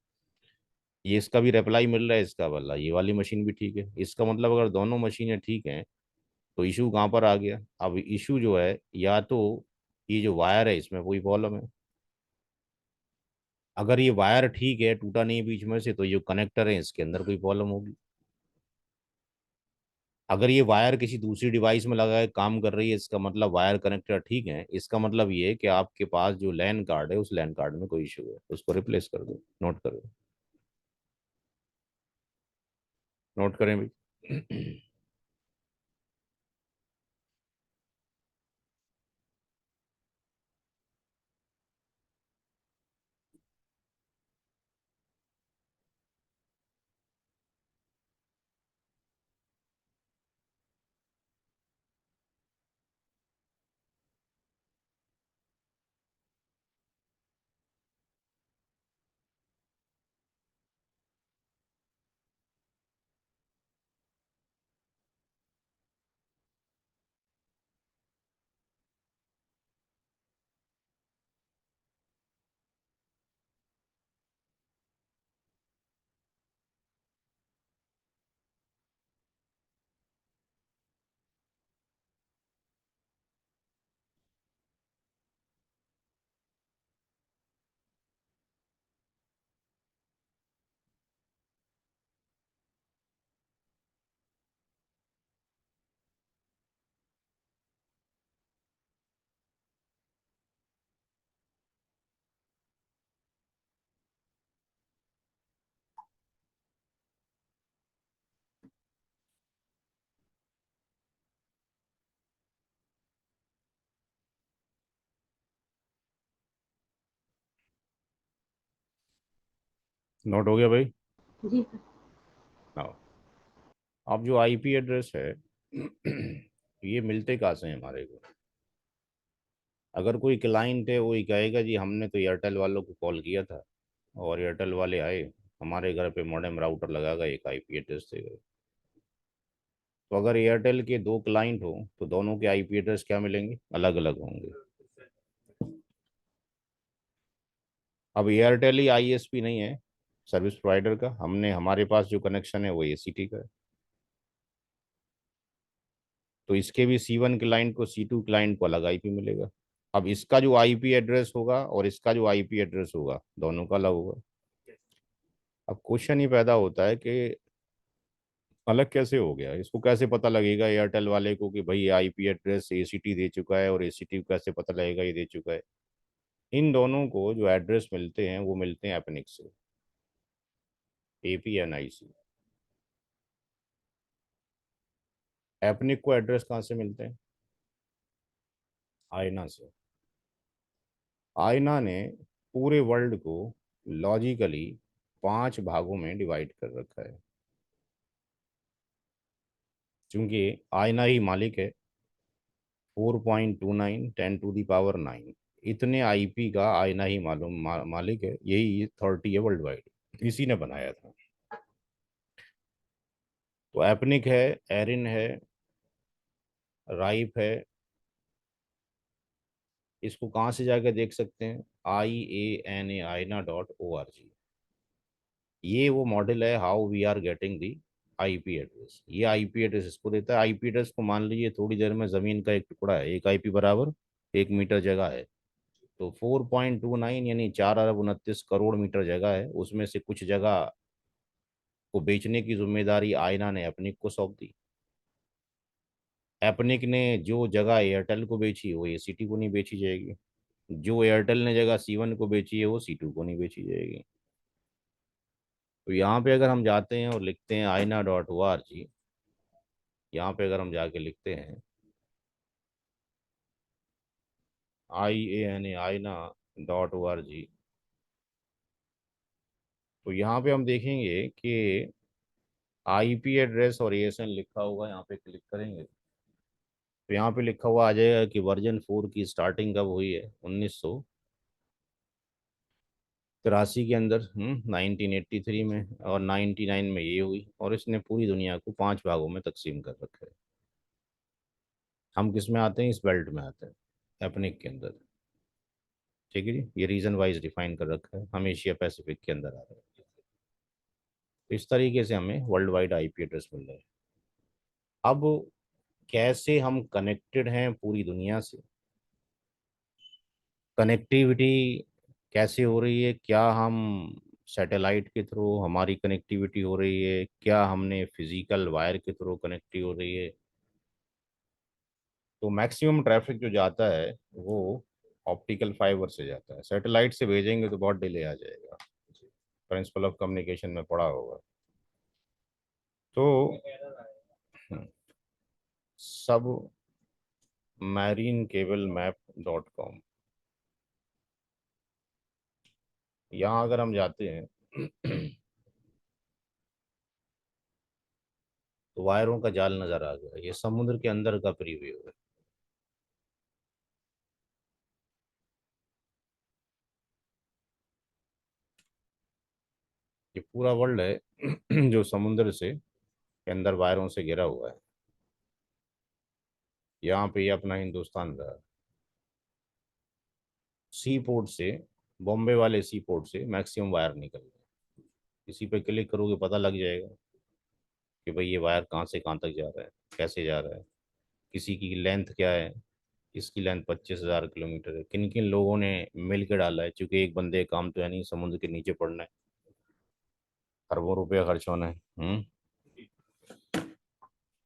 Speaker 1: ये इसका भी रिप्लाई मिल रहा है, इसका वाला, ये वाली मशीन भी ठीक है। इसका मतलब अगर दोनों मशीनें ठीक हैं तो इशू कहाँ पर आ गया? अब इशू जो है, या तो ये जो वायर है इसमें कोई प्रॉब्लम है। अगर ये वायर ठीक है, टूटा नहीं बीच में से, तो ये कनेक्टर है इसके अंदर कोई प्रॉब्लम होगी। अगर ये वायर किसी दूसरी डिवाइस में लगा के काम कर रही है, इसका मतलब वायर कनेक्टर ठीक है। इसका मतलब ये है कि आपके पास जो लैन कार्ड है, उस लैन कार्ड में कोई इशू है, उसको रिप्लेस कर दो। नोट करो, नोट करें भाई। नोट हो गया भाई?
Speaker 2: जी सर।
Speaker 1: हाँ। अब जो आईपी एड्रेस है ये मिलते कहाँ से हैं हमारे को? अगर कोई क्लाइंट है वो ही कहेगा जी हमने तो एयरटेल वालों को कॉल किया था और एयरटेल वाले आए, हमारे घर पे मॉडेम राउटर लगा गया, एक आईपी एड्रेस दे गए। तो अगर एयरटेल के दो क्लाइंट हो तो दोनों के आईपी एड्रेस क्या मिलेंगे? अलग अलग होंगे। अब एयरटेल ही आईएसपी नहीं है सर्विस प्रोवाइडर का, हमने हमारे पास जो कनेक्शन है वो एसीटी का है। तो इसके भी सी1 क्लाइंट को सी2 क्लाइंट को अलग आईपी मिलेगा। अब इसका जो आईपी एड्रेस होगा और इसका जो आईपी एड्रेस होगा दोनों का अलग होगा। अब क्वेश्चन ही पैदा होता है कि अलग कैसे हो गया, इसको कैसे पता लगेगा एयरटेल वाले को कि भाई आईपी एड्रेस एसीटी दे चुका है, और एसीटी को कैसे पता लगेगा ये दे चुका है? इन दोनों को जो एड्रेस मिलते हैं वो मिलते हैं एपनिक से, एपीएनआई से। एपनिक को एड्रेस कहाँ से मिलते हैं? आयना से। आयना ने पूरे वर्ल्ड को लॉजिकली 5 भागों में डिवाइड कर रखा है, क्योंकि आयना ही मालिक है। 4.29 10⁻⁹ इतने आईपी का आयना ही मालिक है, यही 30 है वर्ल्ड वाइड, इसी ने बनाया था। तो एपनिक है, एरिन है, राइप है। इसको कहाँ से जाकर देख सकते हैं? IANA आइना.org। ये वो मॉडल है how we are getting the IP address. ये आईपी एड्रेस इसको देता है। आईपी एड्रेस को मान लीजिए थोड़ी देर में जमीन का एक टुकड़ा है, एक आईपी बराबर 1 मीटर जगह है। तो 4.29 यानी 4 अरब 29 करोड़ मीटर जगह है, उसमें से कुछ जगह को बेचने की जिम्मेदारी आयना ने एपनिक को सौंप दी। एपनिक ने जो जगह एयरटेल को बेची वो एसीटी को नहीं बेची जाएगी, जो एयरटेल ने जगह सी1 को बेची है वो सी2 को नहीं बेची जाएगी। तो यहाँ पे अगर हम जाते हैं और लिखते हैं आइना.org, यहाँ पे अगर हम जाके लिखते हैं IANA आइना.org, तो यहाँ पे हम देखेंगे कि आईपी एड्रेस और एएसएन लिखा होगा। यहाँ पे क्लिक करेंगे तो यहाँ पे लिखा हुआ आ जाएगा कि वर्जन 4 की स्टार्टिंग कब हुई है? 1983 के अंदर, 1983 में, और 99 में ये हुई, और इसने पूरी दुनिया को 5 भागों में तकसीम कर रखा है। हम किस में आते हैं? इस बेल्ट में आते हैं, एपनिक के अंदर। ठीक है जी, ये रीजन वाइज डिफाइन कर रखा है, हम एशिया पैसिफिक के अंदर आ रहे हैं। तो इस तरीके से हमें वर्ल्ड वाइड आईपी एड्रेस मिल रहे हैं। अब कैसे हम कनेक्टेड हैं पूरी दुनिया से? कनेक्टिविटी कैसे हो रही है? क्या हम सैटेलाइट के थ्रू हमारी कनेक्टिविटी हो रही है? क्या हमने फिजिकल वायर के थ्रू कनेक्टिव हो रही है? तो मैक्सिमम ट्रैफिक जो जाता है वो ऑप्टिकल फाइबर से जाता है। सैटेलाइट से भेजेंगे तो बहुत डिले आ जाएगा, प्रिंसिपल ऑफ कम्युनिकेशन में पढ़ा होगा। तो सब मैरीन केबल मैप .com, यहाँ अगर हम जाते हैं तो वायरों का जाल नजर आ गया। ये समुद्र के अंदर का प्रीव्यू है। ये पूरा वर्ल्ड है जो समुद्र से के अंदर वायरों से घिरा हुआ है। यहाँ पे ये अपना हिंदुस्तान रहा। सी पोर्ट से, बॉम्बे वाले सी पोर्ट से मैक्सिमम वायर निकल रहे हैं। इसी पे क्लिक करोगे पता लग जाएगा कि भाई ये वायर कहाँ से कहाँ तक जा रहा है, कैसे जा रहा है, किसी की लेंथ क्या है। इसकी लेंथ 25,000 किलोमीटर है। किन किन लोगों ने मिल के डाला है, क्योंकि एक बंदे का काम तो है नहीं समुद्र के नीचे पड़ना है, अरबों रुपया खर्च होना है।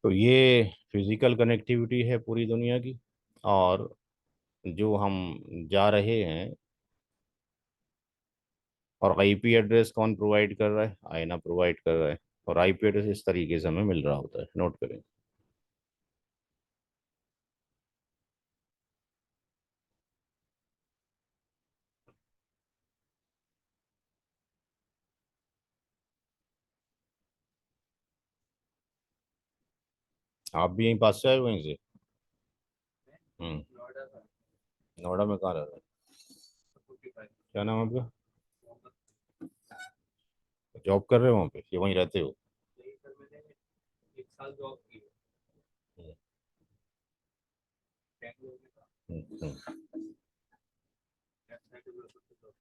Speaker 1: तो ये फिजिकल कनेक्टिविटी है पूरी दुनिया की। और जो हम जा रहे हैं, और आईपी एड्रेस कौन प्रोवाइड कर रहा है? आईना प्रोवाइड कर रहा है। और आईपी एड्रेस इस तरीके से हमें मिल रहा होता है, नोट करें। आप भी यहीं पास से आए हो, वहीं से? हम्म।
Speaker 3: नोएडा का
Speaker 1: नोएडा में कहाँ रह रहे हैं?
Speaker 3: 45
Speaker 1: क्या नाम है आपका? जॉब कर रहे हो वहाँ पे या वहीं रहते हो?
Speaker 3: यही पर मैंने 1 साल जॉब की है
Speaker 1: हम्म।
Speaker 3: बैंगलोर में था
Speaker 1: हम्म।
Speaker 3: वेबसाइट डेवलपर की जॉब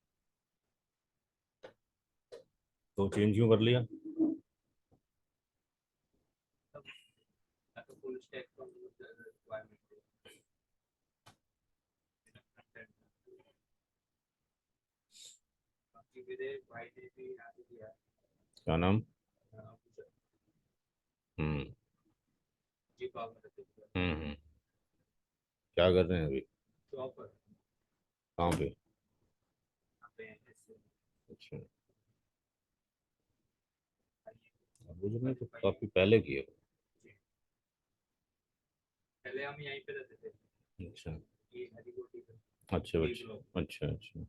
Speaker 1: तो चेंज क्यों कर लिया?
Speaker 3: तब मैं तो फुल स्टैक का रिक्वायरमेंट है बाकी मेरे भाई ने भी यहाँ से किया
Speaker 1: क्या नाम?
Speaker 3: है
Speaker 1: हम्म।
Speaker 3: जी पावर रहते थे
Speaker 1: हम्म। क्या कर रहे हैं अभी?
Speaker 3: जॉब पर
Speaker 1: कहाँ पे?
Speaker 3: यहाँ पे ऐसे
Speaker 1: अच्छा। गुजरने तो काफी पहले किए।
Speaker 3: पहले हम यहीं पे रहते थे
Speaker 1: अच्छा।
Speaker 3: ये हरिगोटी पे
Speaker 1: अच्छा
Speaker 3: डी ब्लॉक
Speaker 1: अच्छा अच्छा अच्छा।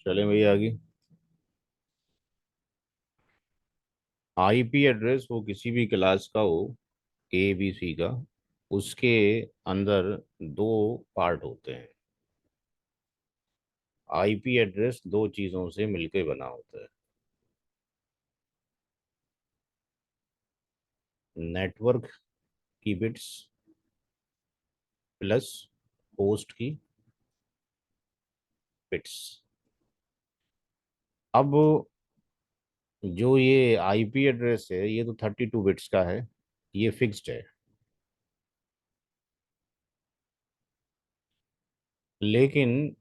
Speaker 1: चले भैया आगे। आईपी एड्रेस वो किसी भी क्लास का हो, ए बी सी का, उसके अंदर दो पार्ट होते हैं। आईपी एड्रेस दो चीजों से मिलकर बना होता है। नेटवर्क की बिट्स प्लस होस्ट की बिट्स। अब जो ये आईपी एड्रेस है ये तो 32 बिट्स का है, ये फिक्स्ड है। लेकिन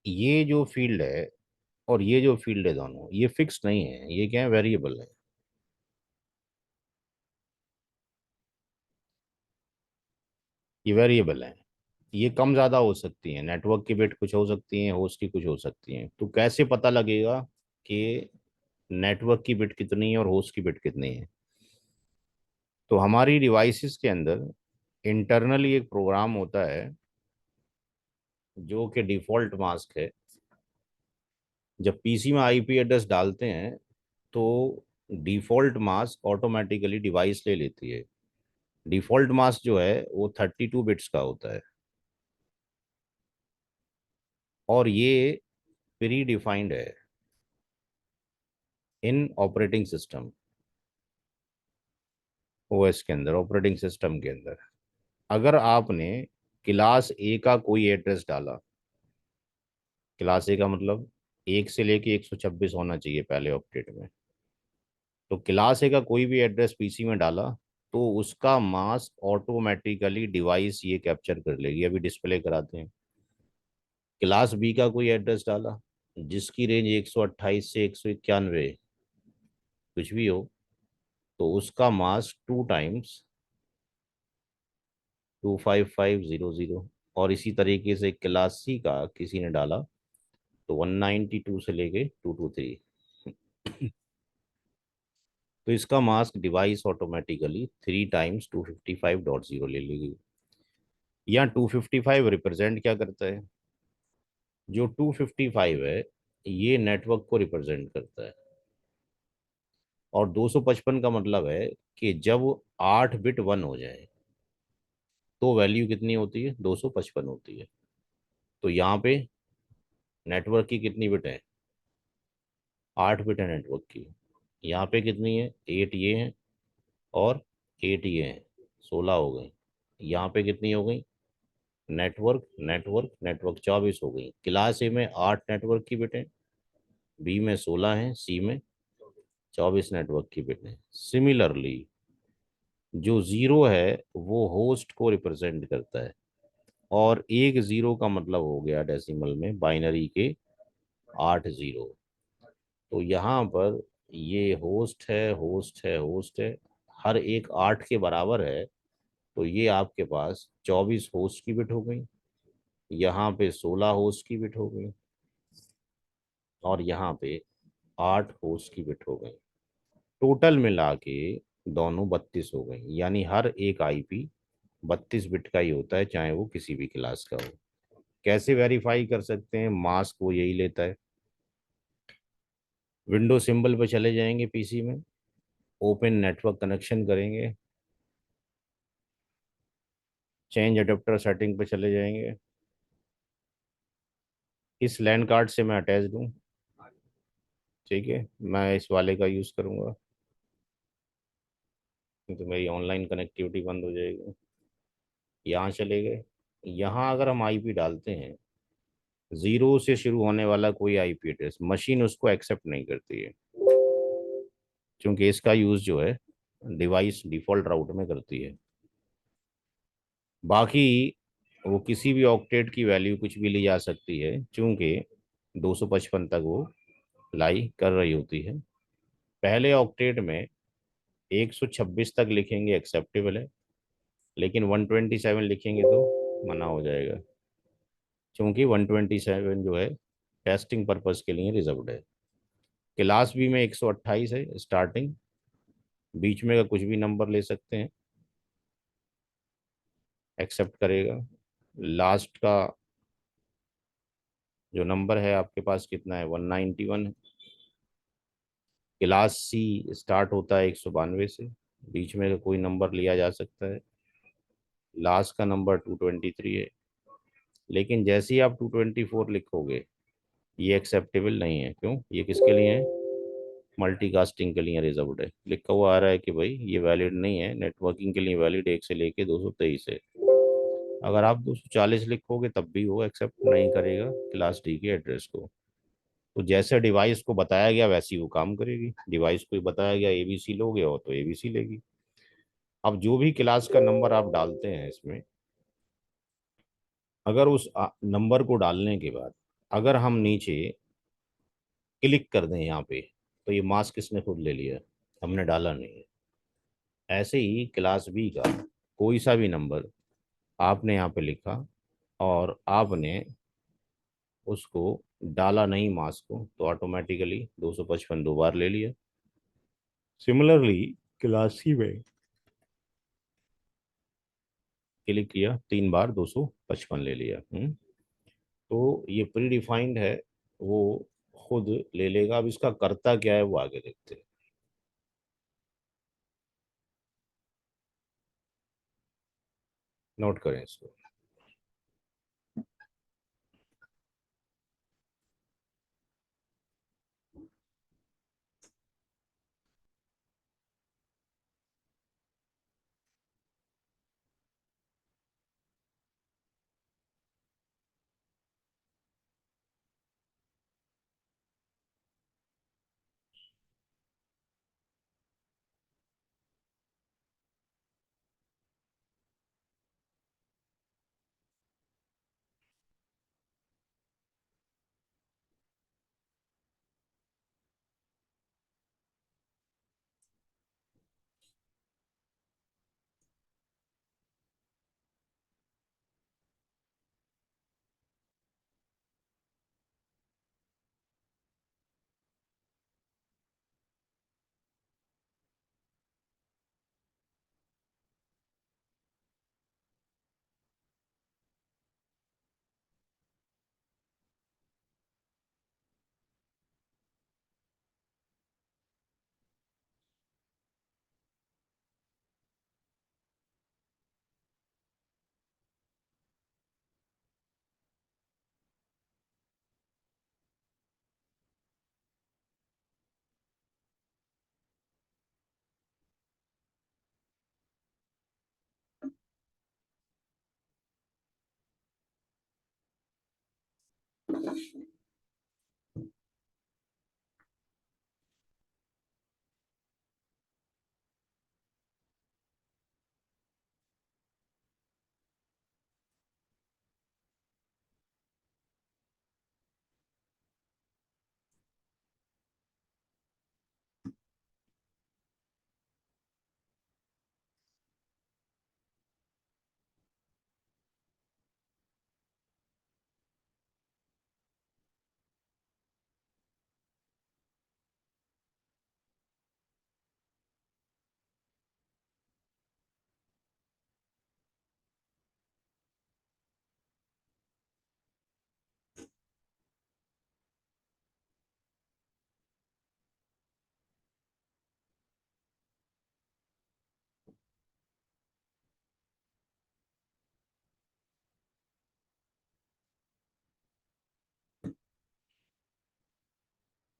Speaker 1: ये जो फील्ड है और ये जो फील्ड है, दोनों ये फिक्स नहीं है, ये क्या है, वेरिएबल है। ये वेरिएबल है। ये कम ज़्यादा हो सकती हैं, नेटवर्क की बिट कुछ हो सकती हैं, होस्ट की कुछ हो सकती हैं। तो कैसे पता लगेगा कि नेटवर्क की बिट कितनी है और होस्ट की बिट कितनी है? तो हमारी डिवाइसेस के अंदर इंटरनली एक प्रोग्राम होता है जो कि डिफॉल्ट मास्क है। जब पीसी में आईपी एड्रेस डालते हैं तो डिफॉल्ट मास्क ऑटोमेटिकली डिवाइस ले लेती है। डिफॉल्ट मास्क जो है वो 32 बिट्स का होता है, और ये प्री डिफाइंड है इन ऑपरेटिंग सिस्टम, ओएस के अंदर, ऑपरेटिंग सिस्टम के अंदर। अगर आपने क्लास ए का कोई एड्रेस डाला, क्लास ए का मतलब 1 से लेके 126 होना चाहिए पहले ऑपरेट में। तो क्लास ए का कोई भी एड्रेस पीसी में डाला तो उसका मास्क ऑटोमेटिकली डिवाइस ये कैप्चर कर लेगी। अभी डिस्प्ले कराते हैं। क्लास बी का कोई एड्रेस डाला जिसकी रेंज 128 से 191 कुछ भी हो, तो उसका मास्क 2 टाइम्स 25500। और इसी तरीके से क्लास सी का किसी ने डाला तो 192 से लेके 223। तो इसका मास्क डिवाइस ऑटोमेटिकली 3 टाइम्स 255.0 ले लेगी। यहाँ 255 रिप्रेजेंट क्या करता है? जो 255 है ये नेटवर्क को रिप्रेजेंट करता है। और 255 का मतलब है कि जब 8 बिट 1 हो जाए तो वैल्यू कितनी होती है? 255 होती है। तो यहाँ पे नेटवर्क की कितनी बिट है? 8 बिट है नेटवर्क की। यहाँ पे कितनी है? 8 ये है और 8 ये है, 16 हो गई। यहाँ पे कितनी हो गई? नेटवर्क नेटवर्क नेटवर्क 24 हो गई। क्लास ए में 8 नेटवर्क की बिट है, बी में 16 है, सी में 24 नेटवर्क की बिट है। सिमिलरली जो जीरो है वो होस्ट को रिप्रेजेंट करता है। और एक जीरो का मतलब हो गया डेसिमल में बाइनरी के 8 जीरो। तो यहाँ पर ये होस्ट है, होस्ट है, होस्ट है, हर एक 8 के बराबर है। तो ये आपके पास 24 होस्ट की बिट हो गई, यहाँ पे 16 होस्ट की बिट हो गई, और यहाँ पे 8 होस्ट की बिट हो गई। टोटल मिला के दोनों 32 हो गई। यानी हर एक आईपी 32 बिट का ही होता है, चाहे वो किसी भी क्लास का हो। कैसे वेरीफाई कर सकते हैं? मास्क वो यही लेता है। विंडो सिंबल पे चले जाएंगे पीसी में, ओपन नेटवर्क कनेक्शन करेंगे, चेंज अडेप्टर सेटिंग पे चले जाएंगे। इस लैन कार्ड से मैं अटैच दूं, ठीक है, मैं इस वाले का यूज़ करूंगा, नहीं तो मेरी ऑनलाइन कनेक्टिविटी बंद हो जाएगी। यहाँ चले गए। यहाँ अगर हम आईपी डालते हैं, जीरो से शुरू होने वाला कोई आईपी एड्रेस मशीन उसको एक्सेप्ट नहीं करती है, क्योंकि इसका यूज़ जो है डिवाइस डिफ़ॉल्ट राउट में करती है। बाकी वो किसी भी ऑक्टेट की वैल्यू कुछ भी ली जा सकती है, क्योंकि 255 तक वो लाई कर रही होती है। पहले ऑक्टेट में 126 तक लिखेंगे एक्सेप्टेबल है, लेकिन 127 लिखेंगे तो मना हो जाएगा, क्योंकि 127 जो है टेस्टिंग पर्पस के लिए रिजर्व्ड है। क्लास बी में 128 है स्टार्टिंग, बीच में का कुछ भी नंबर ले सकते हैं, एक्सेप्ट करेगा। लास्ट का जो नंबर है आपके पास कितना है, 191 है। क्लास सी स्टार्ट होता है 192 से, बीच में का कोई नंबर लिया जा सकता है। लास्ट का नंबर 223 है। लेकिन जैसे ही आप 224 लिखोगे, ये एक्सेप्टेबल नहीं है। क्यों? ये किसके लिए है? मल्टीकास्टिंग के लिए रिजर्व्ड है। लिखा हुआ आ रहा है कि भाई ये वैलिड नहीं है, नेटवर्किंग के लिए वैलिड 1 से लेके 223 है। अगर आप 240 लिखोगे तब भी वो एक्सेप्ट नहीं करेगा क्लास डी के एड्रेस को। तो जैसे डिवाइस को बताया गया वैसे ही वो काम करेगी। डिवाइस को बताया गया एबीसी लोगे हो तो एबीसी लेगी। अब जो भी क्लास का नंबर आप डालते हैं इसमें, अगर उस नंबर को डालने के बाद अगर हम नीचे क्लिक कर दें यहाँ पे, तो ये मास्क किसने खुद ले लिया, हमने डाला नहीं है। ऐसे ही क्लास बी का कोई सा भी नंबर आपने यहाँ पे लिखा और आपने उसको डाला नहीं मास्क को, तो ऑटोमेटिकली 255 दो बार ले लिया। सिमिलरली क्लास सी में क्लिक किया 3 बार, 255 ले लिया। तो ये प्री डिफाइंड है, वो खुद ले लेगा। अब इसका करता क्या है वो आगे देखते हैं। नोट करें इसको।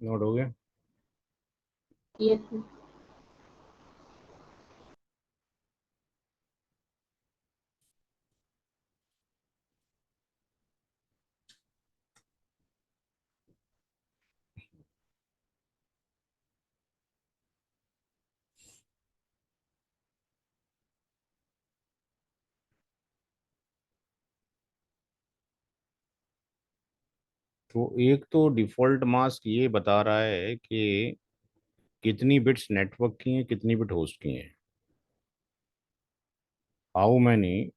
Speaker 1: नोट हो गया?
Speaker 2: यस।
Speaker 1: तो एक तो डिफॉल्ट मास्क ये बता रहा है कि कितनी बिट्स नेटवर्क की हैं, कितनी बिट होस्ट की हैं। How many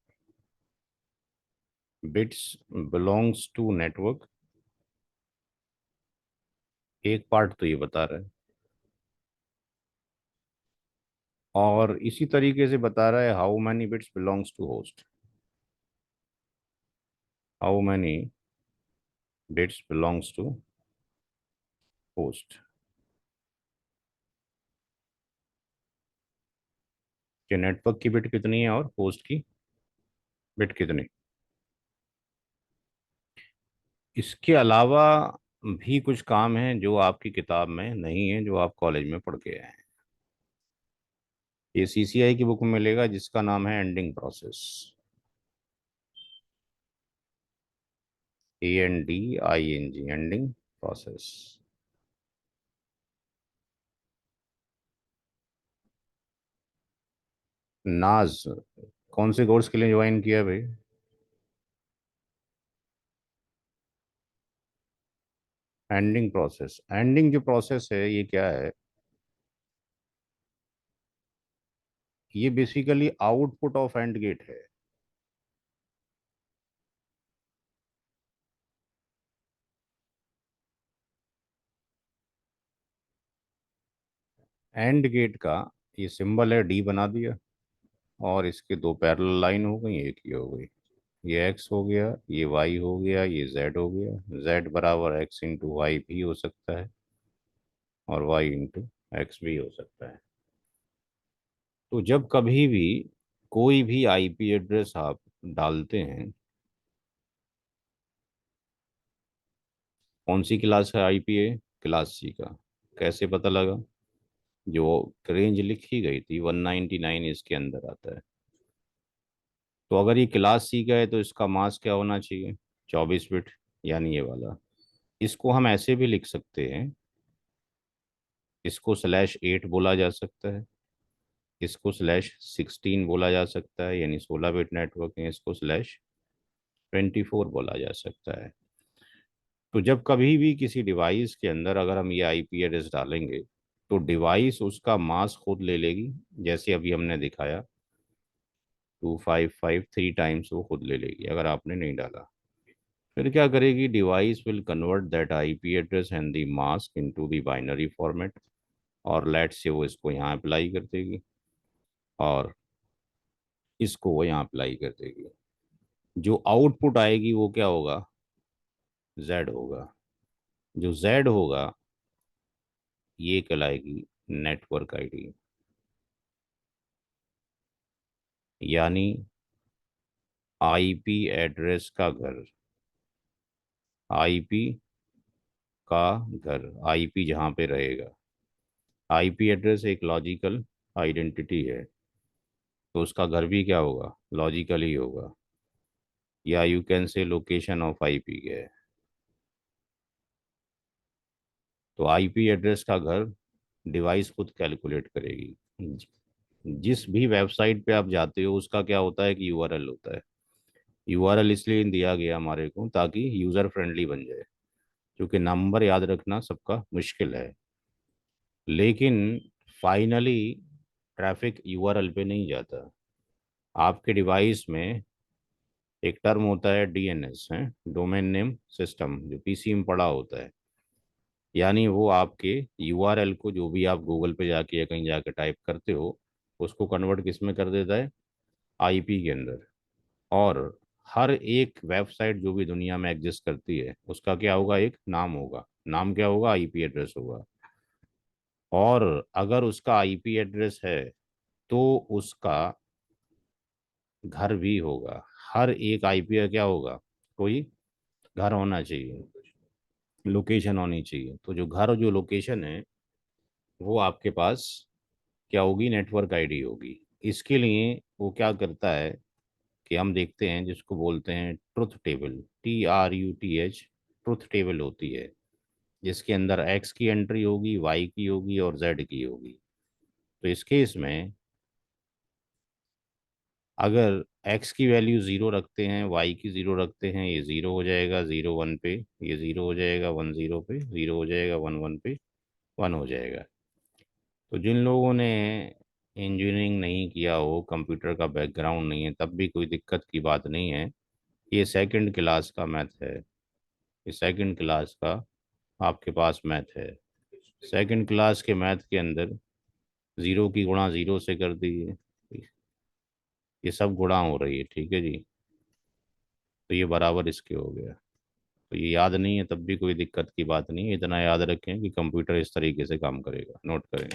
Speaker 1: bits belongs to network, एक पार्ट तो ये बता रहा है। और इसी तरीके से बता रहा है how many bits belongs to host, how many bits belongs to host, कि नेटवर्क की बिट कितनी है और होस्ट की बिट कितनी। इसके अलावा भी कुछ काम है जो आपकी किताब में नहीं है, जो आप कॉलेज में पढ़ के आए हैं। ये सीसीआई की बुक में मिलेगा, जिसका नाम है ANDing process, ANDING, ANDing process. Naaz, कौन से कोर्स के लिए ज्वाइन किया भाई? एंडिंग प्रोसेस, एंडिंग जो प्रोसेस है ये क्या है? ये basically output of AND gate है। एंड गेट का ये सिंबल है, डी बना दिया, और इसके दो पैरेलल लाइन हो गई, एक ये हो गई, ये एक्स हो गया, ये वाई हो गया, ये जेड हो गया। जेड बराबर एक्स इंटू वाई भी हो सकता है, और वाई इंटू एक्स भी हो सकता है। तो जब कभी भी कोई भी आईपी एड्रेस आप डालते हैं, कौन सी क्लास का आईपी है? क्लास सी का। कैसे पता लगा? जो रेंज लिखी गई थी 199 इसके अंदर आता है। तो अगर ये क्लास सी का है तो इसका मास्क क्या होना चाहिए? 24 बिट, यानी ये वाला। इसको हम ऐसे भी लिख सकते हैं, इसको /8 बोला जा सकता है, इसको /16 बोला जा सकता है, यानी 16 बिट नेटवर्क है, इसको /24 बोला जा सकता है। तो जब कभी भी किसी डिवाइस के अंदर अगर हम ये आईपी एड्रेस डालेंगे, तो डिवाइस उसका मास्क खुद ले लेगी, जैसे अभी हमने दिखाया 2553 टाइम्स वो खुद ले लेगी अगर आपने नहीं डाला। फिर क्या करेगी? Device will convert that IP address and the mask into the binary format, और लेट से वो इसको यहाँ अप्लाई कर देगी, और इसको वो यहाँ अप्लाई कर देगी। जो आउटपुट आएगी वो क्या होगा? जेड होगा। जो जेड होगा ये कहलाएगी नेटवर्क आईडी, यानी आईपी एड्रेस का घर, आईपी का घर, आईपी जहाँ पे रहेगा। आईपी एड्रेस एक लॉजिकल आइडेंटिटी है, तो उसका घर भी क्या होगा? लॉजिकल ही होगा, या you can say location of IP है। तो आईपी एड्रेस का घर डिवाइस खुद कैलकुलेट करेगी। जिस भी वेबसाइट पे आप जाते हो उसका क्या होता है कि यूआरएल होता है। यूआरएल इसलिए दिया गया हमारे को ताकि यूज़र फ्रेंडली बन जाए, क्योंकि नंबर याद रखना सबका मुश्किल है। लेकिन फाइनली ट्रैफिक यूआरएल पे नहीं जाता। आपके डिवाइस में एक टर्म होता है डीएनएस, है, डोमेन नेम सिस्टम, जो पीसी में पड़ा होता है। यानी वो आपके यूआरएल को, जो भी आप गूगल पे जाके या कहीं जाके टाइप करते हो, उसको कन्वर्ट किस में कर देता है? आईपी के अंदर। और हर एक वेबसाइट जो भी दुनिया में एग्जिस्ट करती है उसका क्या होगा? एक नाम होगा। नाम क्या होगा? आईपी एड्रेस होगा। और अगर उसका आईपी एड्रेस है तो उसका घर भी होगा। हर एक आईपी का क्या होगा? कोई घर होना चाहिए। लोकेशन होनी चाहिए। तो जो घर, जो लोकेशन है, वो आपके पास क्या होगी, नेटवर्क आईडी होगी। इसके लिए वो क्या करता है कि हम देखते हैं जिसको बोलते हैं truth table, TRUTH, truth table होती है, जिसके अंदर एक्स की एंट्री होगी, वाई की होगी और जेड की होगी। तो इस केस में अगर एक्स की वैल्यू ज़ीरो रखते हैं, वाई की ज़ीरो रखते हैं, ये ज़ीरो हो जाएगा, ज़ीरो वन पे ये ज़ीरो हो जाएगा, वन ज़ीरो पे ज़ीरो हो जाएगा, वन वन पे वन हो जाएगा। तो जिन लोगों ने इंजीनियरिंग नहीं किया हो, कंप्यूटर का बैकग्राउंड नहीं है, तब भी कोई दिक्कत की बात नहीं है। ये सेकंड क्लास का मैथ है, ये सेकंड क्लास का आपके पास मैथ है। सेकंड क्लास के मैथ के अंदर ज़ीरो की गुणा ज़ीरो से कर दीजिए, ये सब गुणा हो रही है, ठीक है जी। तो ये बराबर इसके हो गया। तो ये याद नहीं है तब भी कोई दिक्कत की बात नहीं है, इतना याद रखें कि कंप्यूटर इस तरीके से काम करेगा, नोट करें।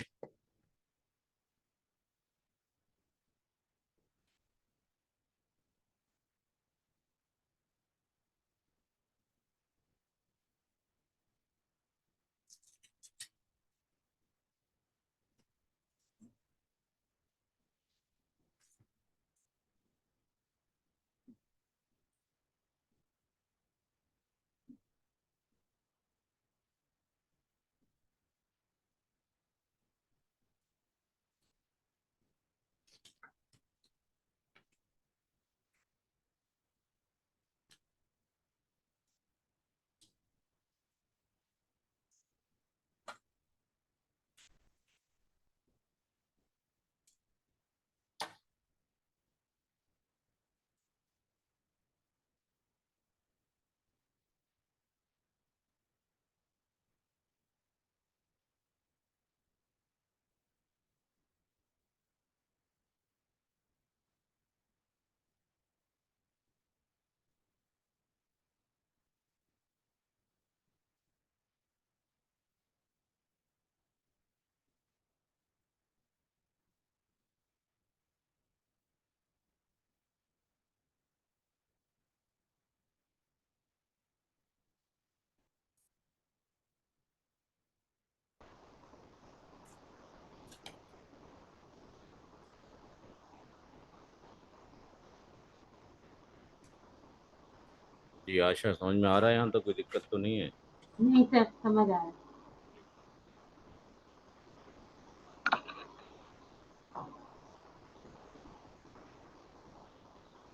Speaker 1: जी आशा, समझ में आ रहा है? यहाँ तो कोई दिक्कत तो नहीं है?
Speaker 2: नहीं सर, समझ आया।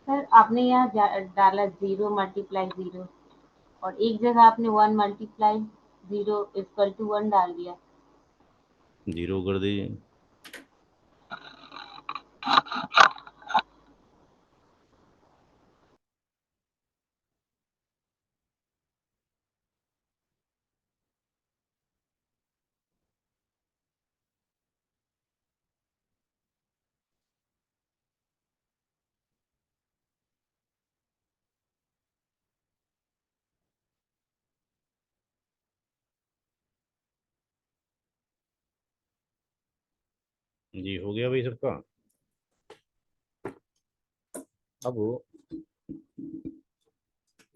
Speaker 2: सर आपने यहाँ डाला 0 × 0 और एक जगह आपने 1 × 0 = 1 डाल दिया।
Speaker 1: जीरो कर दीजिए। जी हो गया भाई सबका। अब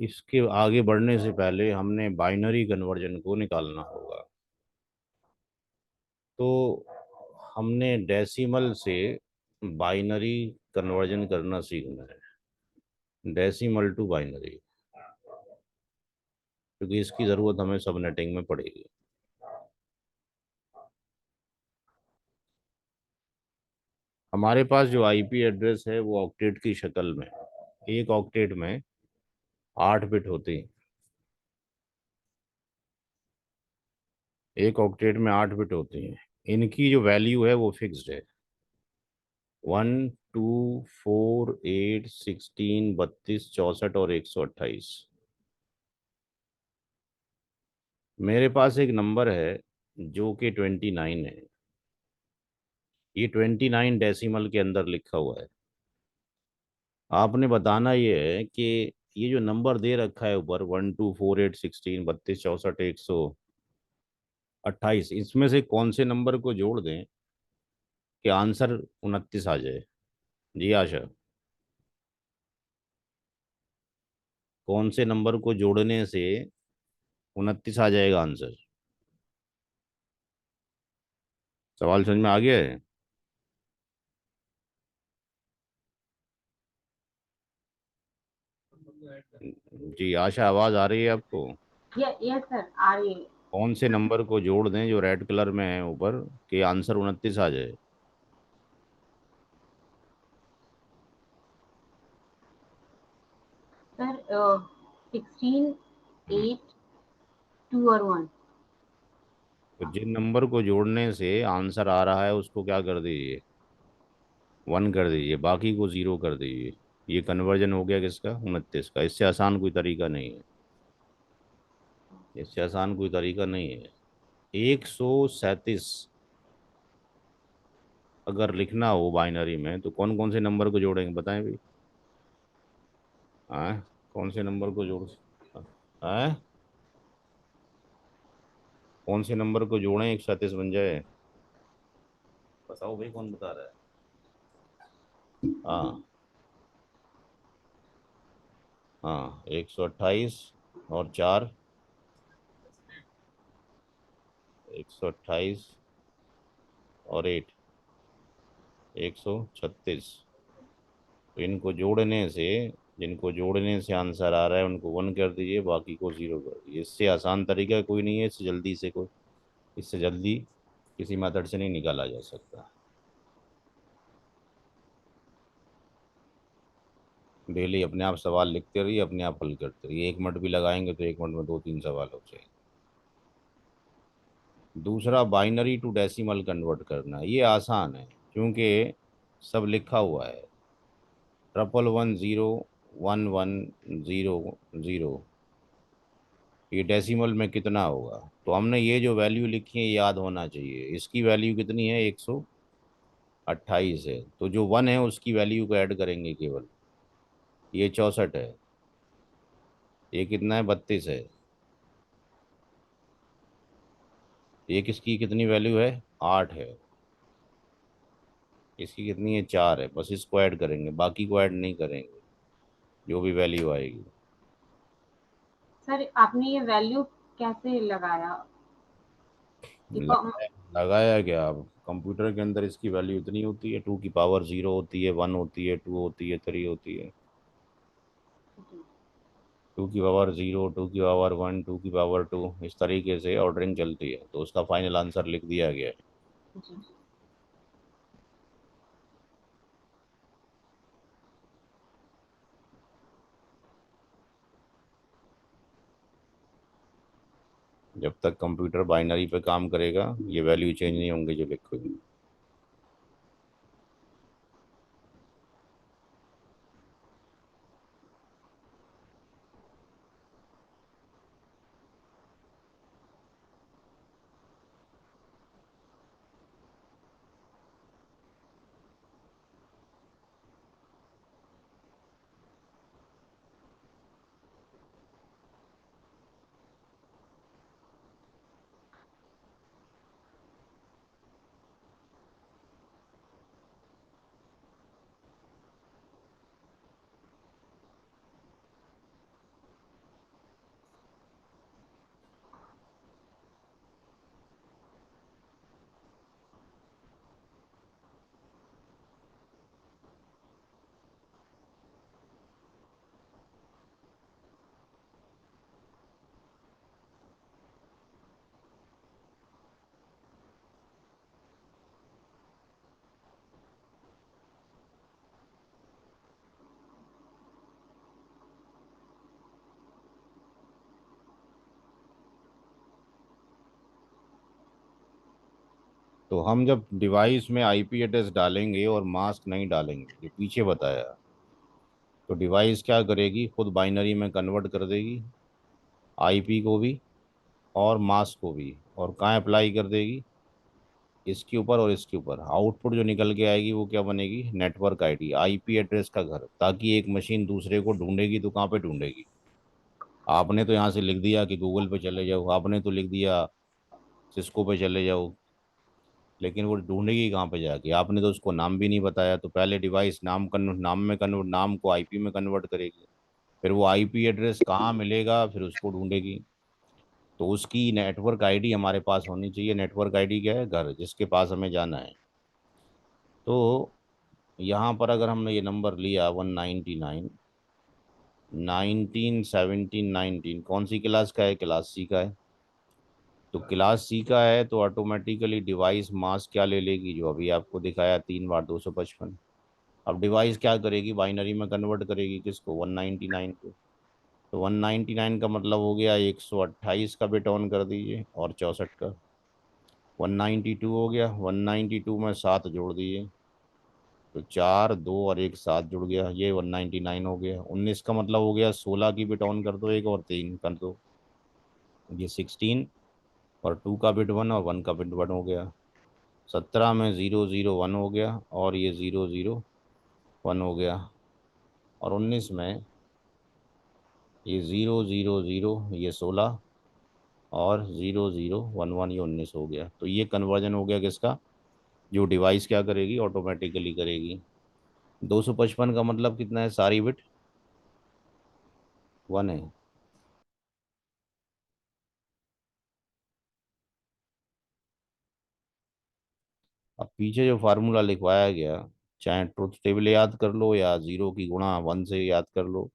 Speaker 1: इसके आगे बढ़ने से पहले हमने बाइनरी कन्वर्जन को निकालना होगा। तो हमने डेसिमल से बाइनरी कन्वर्जन करना सीखना है, डेसिमल टू बाइनरी, क्योंकि इसकी ज़रूरत हमें सब नेटिंग में पड़ेगी। हमारे पास जो आईपी एड्रेस है वो ऑक्टेट की शक्ल में, एक ऑक्टेट में 8 बिट होते हैं, एक ऑक्टेट में 8 बिट होते हैं। इनकी जो वैल्यू है वो फिक्स्ड है, 1 2 4 8 16 32 64 और 128। मेरे पास एक नंबर है जो कि 29 है, ये 29 डेसिमल के अंदर लिखा हुआ है। आपने बताना ये है कि ये जो नंबर दे रखा है ऊपर, 1 2 4 8 16 32 64 128, इसमें से कौन से नंबर को जोड़ दें कि आंसर 29 आ जाए? जी आशा, कौन से नंबर को जोड़ने से 29 आ जाएगा आंसर। सवाल समझ में आ गया है? जी आशा, आवाज आ रही है आपको?
Speaker 2: यस सर, आ रही है।
Speaker 1: कौन से नंबर को जोड़ दें जो रेड कलर में है ऊपर, कि आंसर 29 आ जाए?
Speaker 2: सर 16,
Speaker 1: हम्म,
Speaker 2: 8, 2 और 1।
Speaker 1: तो जिन नंबर को जोड़ने से आंसर आ रहा है उसको क्या कर दीजिए, 1 कर दीजिए, बाकी को 0 कर दीजिए। ये कन्वर्जन हो गया किसका, 29 का। इससे आसान कोई तरीका नहीं है, इससे आसान कोई तरीका नहीं है। 137 अगर लिखना हो बाइनरी में तो कौन कौन से नंबर को जोड़ेंगे बताएं भाई। हाँ, कौन से नंबर को जोड़, हाँ, कौन से नंबर को जोड़ें 137 बन जाए? बताओ भाई, कौन बता रहा है? हाँ, हाँ, 128 और 4, 128 और 8, 136। तो इनको जोड़ने से, जिनको जोड़ने से आंसर आ रहा है उनको 1 कर दीजिए, बाकी को 0 कर दीजिए। इससे आसान तरीका कोई नहीं है, इससे जल्दी से कोई, इससे जल्दी किसी मेथड से नहीं निकाला जा सकता। डेली अपने आप सवाल लिखते रहिए, अपने आप हल करते रहिए। 1 मिनट भी लगाएंगे तो 1 मिनट में 2-3 सवाल हो जाएंगे। दूसरा, बाइनरी टू डेसिमल कन्वर्ट करना, ये आसान है क्योंकि सब लिखा हुआ है। 111 0 1 1 0 0, ये डेसिमल में कितना होगा? तो हमने ये जो वैल्यू लिखी है ये याद होना चाहिए। इसकी वैल्यू कितनी है, 128 है, तो जो 1 है उसकी वैल्यू को ऐड करेंगे केवल। ये 64 है, ये कितना है, 32 है। ये किसकी कितनी वैल्यू है, 8 है। इसकी कितनी है, 4 है। बस इसको ऐड करेंगे, बाकी को ऐड नहीं करेंगे, जो भी वैल्यू आएगी।
Speaker 2: सर आपने ये वैल्यू कैसे लगाया? देखो
Speaker 1: लगाया, लगाया क्या? अब कंप्यूटर के अंदर इसकी वैल्यू इतनी होती है, 2 की पावर 0 होती है, 1 होती है, 2 होती है, 3 होती है। 2 की पावर 0, 2 की पावर 1, 2 की पावर 2, इस तरीके से ऑर्डरिंग चलती है, तो उसका फाइनल आंसर लिख दिया गया है।
Speaker 2: जी।
Speaker 1: जब तक कंप्यूटर बाइनरी पे काम करेगा ये वैल्यू चेंज नहीं होंगे जो लिखोगे। तो हम जब डिवाइस में आईपी एड्रेस डालेंगे और मास्क नहीं डालेंगे जो पीछे बताया, तो डिवाइस क्या करेगी, खुद बाइनरी में कन्वर्ट कर देगी, आईपी को भी और मास्क को भी, और कहाँ अप्लाई कर देगी, इसके ऊपर और इसके ऊपर। आउटपुट जो निकल के आएगी वो क्या बनेगी, नेटवर्क आईडी, आईपी एड्रेस का घर। ताकि एक मशीन दूसरे को ढूंढेगी तो कहाँ पे ढूंढेगी? आपने तो यहाँ से लिख दिया कि गूगल पे चले जाओ, आपने तो लिख दिया सिस्को पे चले जाओ, लेकिन वो ढूंढेगी कहाँ पे जाके? आपने तो उसको नाम भी नहीं बताया। तो पहले डिवाइस नाम में कन्वर्ट, नाम को आईपी में कन्वर्ट करेगी, फिर वो आईपी एड्रेस कहाँ मिलेगा फिर उसको ढूंढेगी। तो उसकी नेटवर्क आईडी हमारे पास होनी चाहिए। नेटवर्क आईडी क्या है? घर, जिसके पास हमें जाना है। तो यहाँ पर अगर हमने ये नंबर लिया 199, 19, 17, 19, कौन सी क्लास का है? क्लास सी का है। तो क्लास सी का है तो ऑटोमेटिकली डिवाइस मास क्या ले लेगी? जो अभी आपको दिखाया, 3 बार 255। अब डिवाइस क्या करेगी? बाइनरी में कन्वर्ट करेगी किसको? 199 को। तो 199 का मतलब हो गया 128 का बिट ऑन कर दीजिए और 64 का। 192 हो गया, 192 में 7 जोड़ दिए तो 4, 2 और एक 7 जुड़ गया, ये 199 हो गया। 19 का मतलब हो गया 16 की बिट ऑन कर दो एक और 3 कर दो, ये 16। और 2 का बिट 1 और 1 का बिट 1 हो गया। 17 में 001 हो गया और ये 001 हो गया। और 19 में ये 000, ये 16 और 0011, ये 19 हो गया। तो ये कन्वर्जन हो गया किसका? जो डिवाइस क्या करेगी? ऑटोमेटिकली करेगी। 255 का मतलब कितना है? सारी बिट 1 है। अब पीछे जो फार्मूला लिखवाया गया, चाहे ट्रुथ टेबल याद कर लो या जीरो की गुणा 1 से याद कर लो,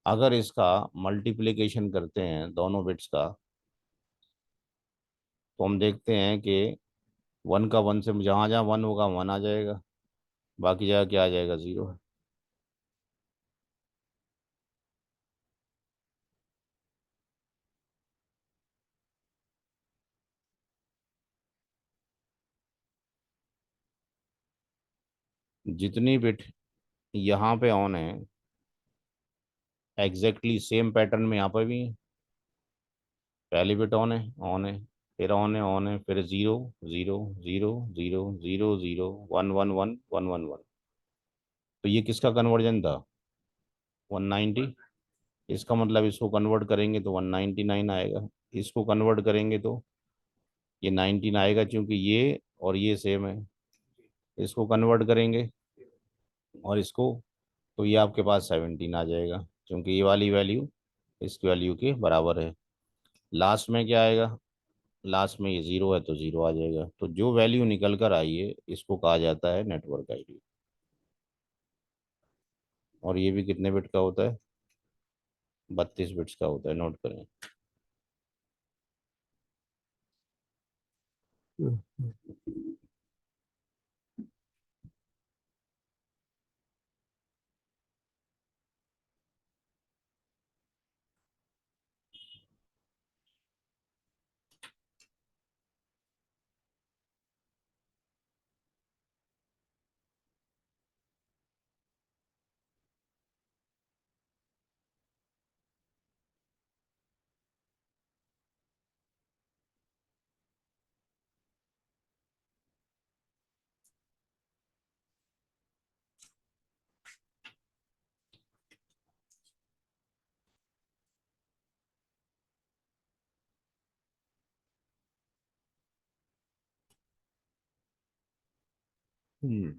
Speaker 1: अगर इसका मल्टीप्लिकेशन करते हैं दोनों बिट्स का, तो हम देखते हैं कि 1 का 1 से जहाँ जहाँ 1 होगा 1 आ जाएगा, बाकी जगह क्या आ जाएगा? 0। जितनी बिट यहाँ पे ऑन है, एग्जैक्टली सेम पैटर्न में यहाँ पर भी है। पहली बिट ऑन है, ऑन है, फिर ऑन है, ऑन है, फिर 0 0 0 0 0 0 1 1 1 1 1 1। तो ये किसका कन्वर्जन था? 190। इसका मतलब इसको कन्वर्ट करेंगे तो 199 आएगा। इसको कन्वर्ट करेंगे तो ये 19 आएगा, क्योंकि ये और ये सेम है। इसको कन्वर्ट करेंगे और इसको, तो ये आपके पास 17 आ जाएगा, क्योंकि ये वाली वैल्यू इस वैल्यू के बराबर है। लास्ट में क्या आएगा? लास्ट में ये 0 है तो 0 आ जाएगा। तो जो वैल्यू निकल कर आई है इसको कहा जाता है नेटवर्क आईडी। और ये भी कितने बिट का होता है? 32 बिट्स का होता है, नोट करें। हम्म।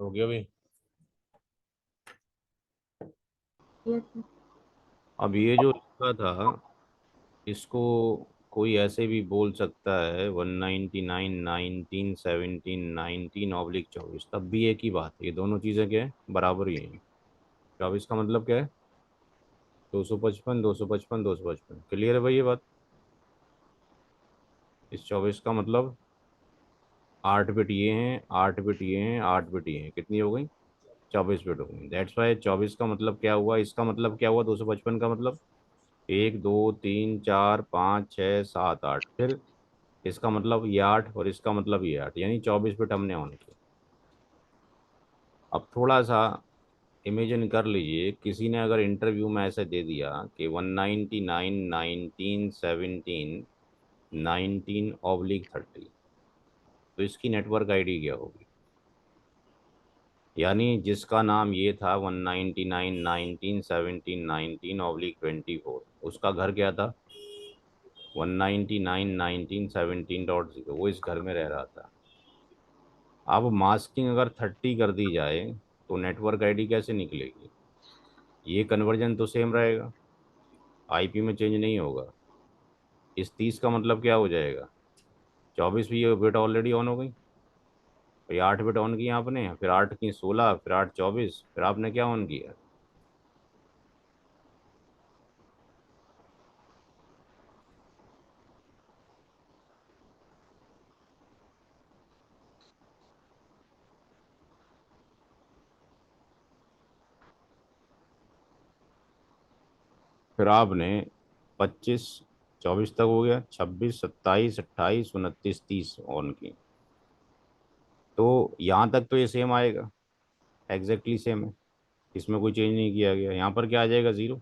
Speaker 1: हो गया भाई।
Speaker 2: यस।
Speaker 1: अब ये जो लिखा था इसको कोई ऐसे भी बोल सकता है 199 19 17 19/24, तब भी एक ही बात है, ये दोनों चीज़ें क्या है, बराबर ही हैं। 24 का मतलब क्या है, 255 255 255। क्लियर है भाई ये बात। इस 24 का मतलब 8 बिट ये हैं, 8 बिट ये हैं, 8 बिट ये हैं, कितनी हो गई, 24 बिट हो गई। दैट्स वाई 24 का मतलब क्या हुआ, इसका मतलब क्या हुआ, 255 का मतलब 1 2 3 4 5 6 7 8, फिर इसका मतलब ये 8 और इसका मतलब ये 8, यानी 24 बिट हमने ऑन किया। अब थोड़ा सा इमेजिन कर लीजिए, किसी ने अगर इंटरव्यू में ऐसे दे दिया कि 199 19 17 19/30, तो इसकी नेटवर्क आईडी क्या होगी। यानी जिसका नाम ये था 199 19 17 19/24, उसका घर क्या था, 199 19 17.0, वो इस घर में रह रहा था। अब मास्किंग अगर 30 कर दी जाए तो नेटवर्क आईडी कैसे निकलेगी। ये कन्वर्जन तो सेम रहेगा, आईपी में चेंज नहीं होगा। इस 30 का मतलब क्या हो जाएगा, 24 भी ये बिट ऑलरेडी ऑन हो गई, तो ये 8 बिट ऑन किया आपने, फिर 8 की 16, फिर 8 24, फिर आपने क्या ऑन किया। फिर आपने 25 24 तक हो गया, 26 27 28 29 30 ऑन की, तो यहाँ तक तो ये सेम आएगा, एग्जैक्टली सेम है, इसमें कोई चेंज नहीं किया गया। यहाँ पर क्या आ जाएगा, ज़ीरो,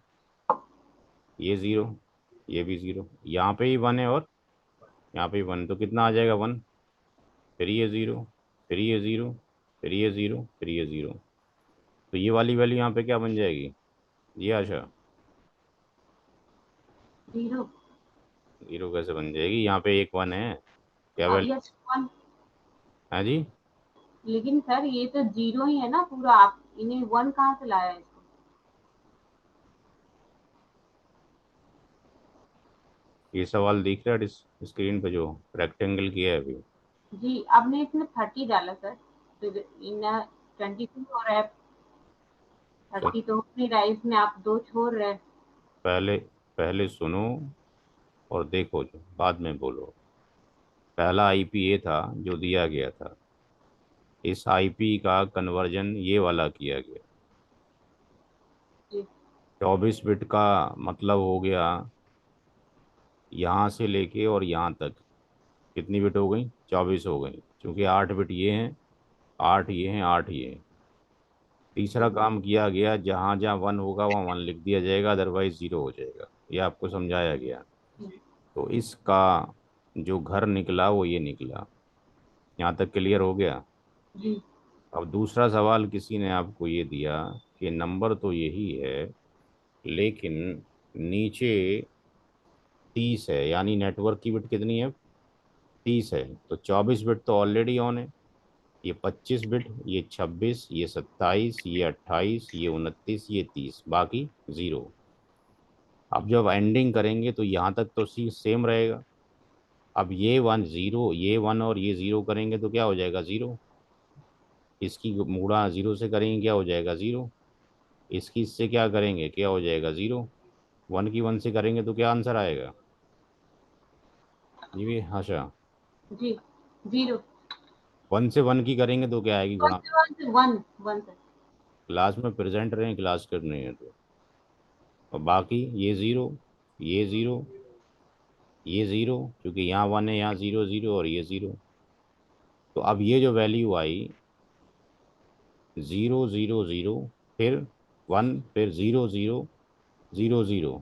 Speaker 1: ये ज़ीरो, ये भी ज़ीरो, यहाँ पे ही 1 है और यहाँ पे ही 1, तो कितना आ जाएगा, 1, फिर ये ज़ीरो, फिर ये ज़ीरो, फिर ये ज़ीरो, फिर ये ज़ीरो, तो ये वाली वैल्यू यहाँ पे क्या बन जाएगी, ये आशा,
Speaker 2: जीरो।
Speaker 1: ज़ीरो कैसे बन जाएगी, यहाँ पे एक 1 है, क्या वैल्यू
Speaker 2: यस, वन।
Speaker 1: है जी।
Speaker 2: लेकिन सर ये तो जीरो ही है ना पूरा, आप इन्हें वन कहाँ से लाया इसको।
Speaker 1: ये सवाल दिख रहा है स्क्रीन पे जो रेक्टेंगल किया है अभी।
Speaker 2: जी, आपने इसमें 30 डाला सर, तो इन 22 हो रहा है,
Speaker 1: सुन,
Speaker 2: 30 तो हो नहीं रहा है, इसमें आप दो छोड़ रहे हैं।
Speaker 1: पहले पहले सुनो और देखो, जो बाद में बोलो। पहला आईपी ये था जो दिया गया था, इस आईपी का कन्वर्जन ये वाला किया गया।
Speaker 2: जी।
Speaker 1: 24 बिट का मतलब हो गया यहाँ से लेके और यहाँ तक, कितनी बिट हो गई, 24 हो गई, क्योंकि 8 बिट ये हैं, 8 ये हैं, 8 ये हैं। तीसरा
Speaker 2: जी।
Speaker 1: काम किया गया, जहाँ जहाँ 1 होगा वहाँ 1 लिख दिया जाएगा, अदरवाइज 0 हो जाएगा, ये आपको समझाया गया।
Speaker 2: जी।
Speaker 1: तो इसका जो घर निकला वो ये निकला। यहाँ तक क्लियर हो गया।
Speaker 2: जी।
Speaker 1: अब दूसरा सवाल किसी ने आपको ये दिया कि नंबर तो यही है, लेकिन नीचे 30 है, यानी नेटवर्क की बिट कितनी है, 30 है, तो 24 बिट तो ऑलरेडी ऑन है, ये 25 बिट, ये 26, ये 27, ये 28, ये 29, ये 30, बाकी 0। अब जब एंडिंग करेंगे तो यहाँ तक तो सी सेम रहेगा। अब ये 1 0, ये 1 और ये 0 करेंगे तो क्या हो जाएगा, 0। इसकी गुणा 0 से करेंगे क्या हो जाएगा, 0। इसकी इससे क्या करेंगे, क्या हो जाएगा, 0। 1 की 1 से करेंगे तो क्या आंसर आएगा, जी भी आशा।
Speaker 2: जी। जीरो।
Speaker 1: 1 से 1 की करेंगे तो क्या आएगी
Speaker 2: वन
Speaker 1: गुणा।
Speaker 2: से वन से वन, वन सर।
Speaker 1: क्लास में प्रेजेंट रहें, क्लास करनी है तो। और बाकी ये 0, ये 0, ये 0, क्योंकि यहाँ 1 है, यहाँ 0 0 और ये 0। तो अब ये जो वैल्यू आई, 0 0 0, फिर 1, फिर 0 0 0 0,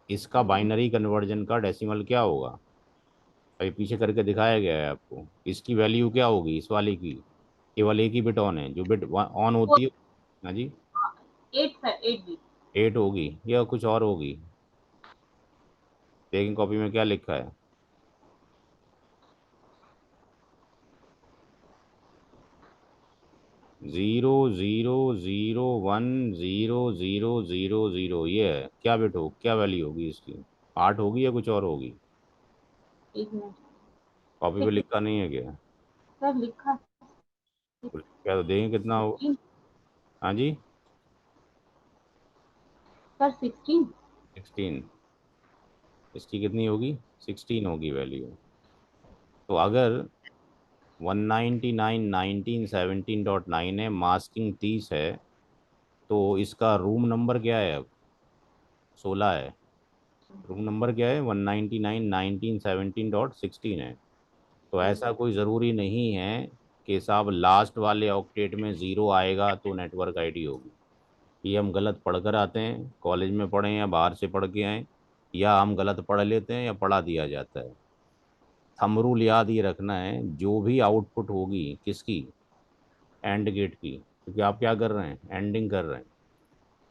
Speaker 1: इसका बाइनरी कन्वर्जन का डेसिमल क्या होगा, अभी पीछे करके दिखाया गया है आपको। इसकी वैल्यू क्या होगी, इस वाले की, केवल एक ही बिट ऑन है, जो बिट ऑन होती है, हाँ जी,
Speaker 2: 8 सर, 8 जी।
Speaker 1: 8 होगी या कुछ और होगी, देखें कॉपी में क्या लिखा है। 0 0 0 1 0 0 0 ये है। क्या बिट हो, क्या वैल्यू होगी इसकी? 8 होगी या कुछ और होगी?
Speaker 2: एक मिनट।
Speaker 1: कॉपी पे
Speaker 2: सिक्स।
Speaker 1: लिखा नहीं है क्या?
Speaker 2: सर लिखा।
Speaker 1: क्या तो देंगे कितना हो?
Speaker 2: 16।
Speaker 1: हाँ जी।
Speaker 2: सर 16।
Speaker 1: 16। इसकी कितनी होगी? 16 होगी वैल्यू। तो अगर 199.19.17.9 है, मास्किंग 30 है, तो इसका रूम नंबर क्या है अब? 16 है। रूम नंबर क्या है? 199.19.17.16 है। तो ऐसा कोई ज़रूरी नहीं है कि साहब लास्ट वाले ऑक्टेट में ज़ीरो आएगा तो नेटवर्क आईडी होगी। ये हम गलत पढ़ कर आते हैं, कॉलेज में पढ़े या बाहर से पढ़ के आए, या हम गलत पढ़ लेते हैं या पढ़ा दिया जाता है। थंब रूल याद ये रखना है, जो भी आउटपुट होगी किसकी, एंड गेट की, क्योंकि आप क्या कर रहे हैं, एंडिंग कर रहे हैं।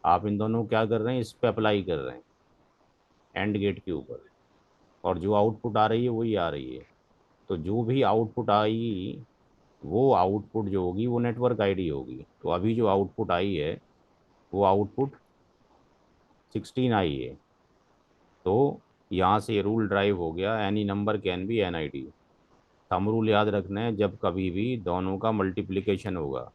Speaker 1: आप इन दोनों को क्या कर रहे हैं, इस पे अप्लाई कर रहे हैं, एंड गेट के ऊपर। और जो आउटपुट आ रही है वही आ रही है। तो जो भी आउटपुट आएगी, वो आउटपुट जो होगी वो नेटवर्क आईडी होगी। तो अभी जो आउटपुट आई है वो आउटपुट 16 आई है। तो यहाँ से रूल ड्राइव हो गया, any number can be an ID. Thumb rule याद रखना है, जब कभी भी दोनों का मल्टीप्लिकेशन होगा,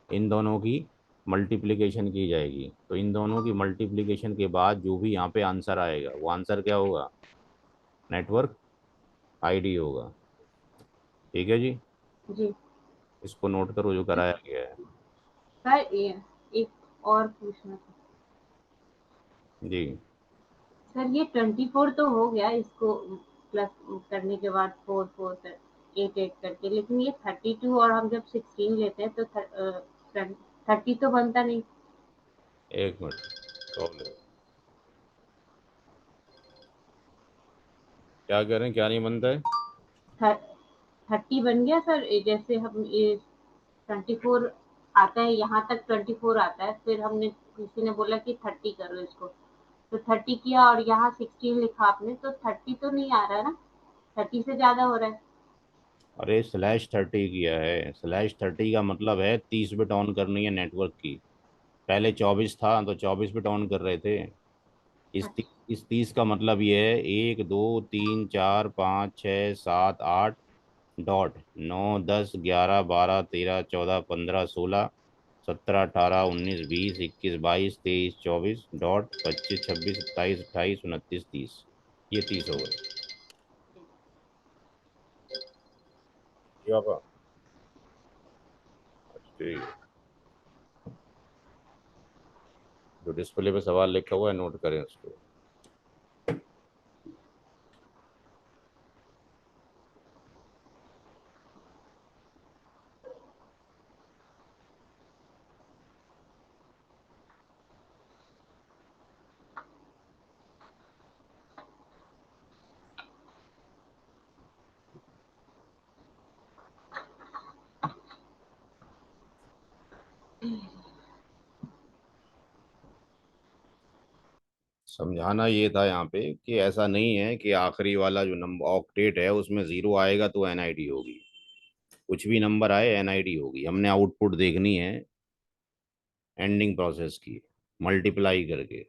Speaker 1: इन दोनों की मल्टीप्लिकेशन की जाएगी, तो इन दोनों की मल्टीप्लिकेशन के बाद जो भी यहाँ पे आंसर आएगा वो आंसर क्या होगा? नेटवर्क आईडी होगा। ठीक है जी।
Speaker 2: जी।
Speaker 1: इसको नोट करो जो कराया गया है।
Speaker 2: सर एक और पूछना था।
Speaker 1: जी।
Speaker 2: सर ये 24 तो हो गया, इसको प्लस करने के बाद 4 4 8 8 करके, लेकिन ये 32 और हम जब 16 लेते हैं तो 30 तो बनता नहीं।
Speaker 1: एक मिनट, प्रॉब्लम क्या कह रहे हैं, क्या नहीं बनता है?
Speaker 2: 30 बन गया सर, जैसे हम ये 24 आता है, यहाँ तक 24 आता है, फिर हमने किसी ने बोला कि 30 करो इसको, तो 30 किया और यहाँ 16 लिखा आपने, तो 30 तो नहीं आ रहा है ना, 30 से ज्यादा हो रहा है।
Speaker 1: अरे /30 किया है। /30 का मतलब है 30 बिट ऑन करनी है नेटवर्क की। पहले 24 था तो 24 बिट ऑन कर रहे थे।
Speaker 2: अच्छा।
Speaker 1: इस 30 का मतलब ये है, 1 2 3 4 5 6 7 8 डॉट 9 10 11 12 13 14 15 16 17 18 19 20 21 22 23 डॉट 25 26 27 28 29 30। ये 30 हो गए। जी पापा। ठीक है। जो डिस्प्ले पे सवाल लिखा हुआ है नोट करें उसको। समझाना ये था यहाँ पे कि ऐसा नहीं है कि आखिरी वाला जो नंबर ऑक्टेट है उसमें ज़ीरो आएगा तो एनआईडी होगी। कुछ भी नंबर आए एनआईडी होगी। हमने आउटपुट देखनी है एंडिंग प्रोसेस की, मल्टीप्लाई करके।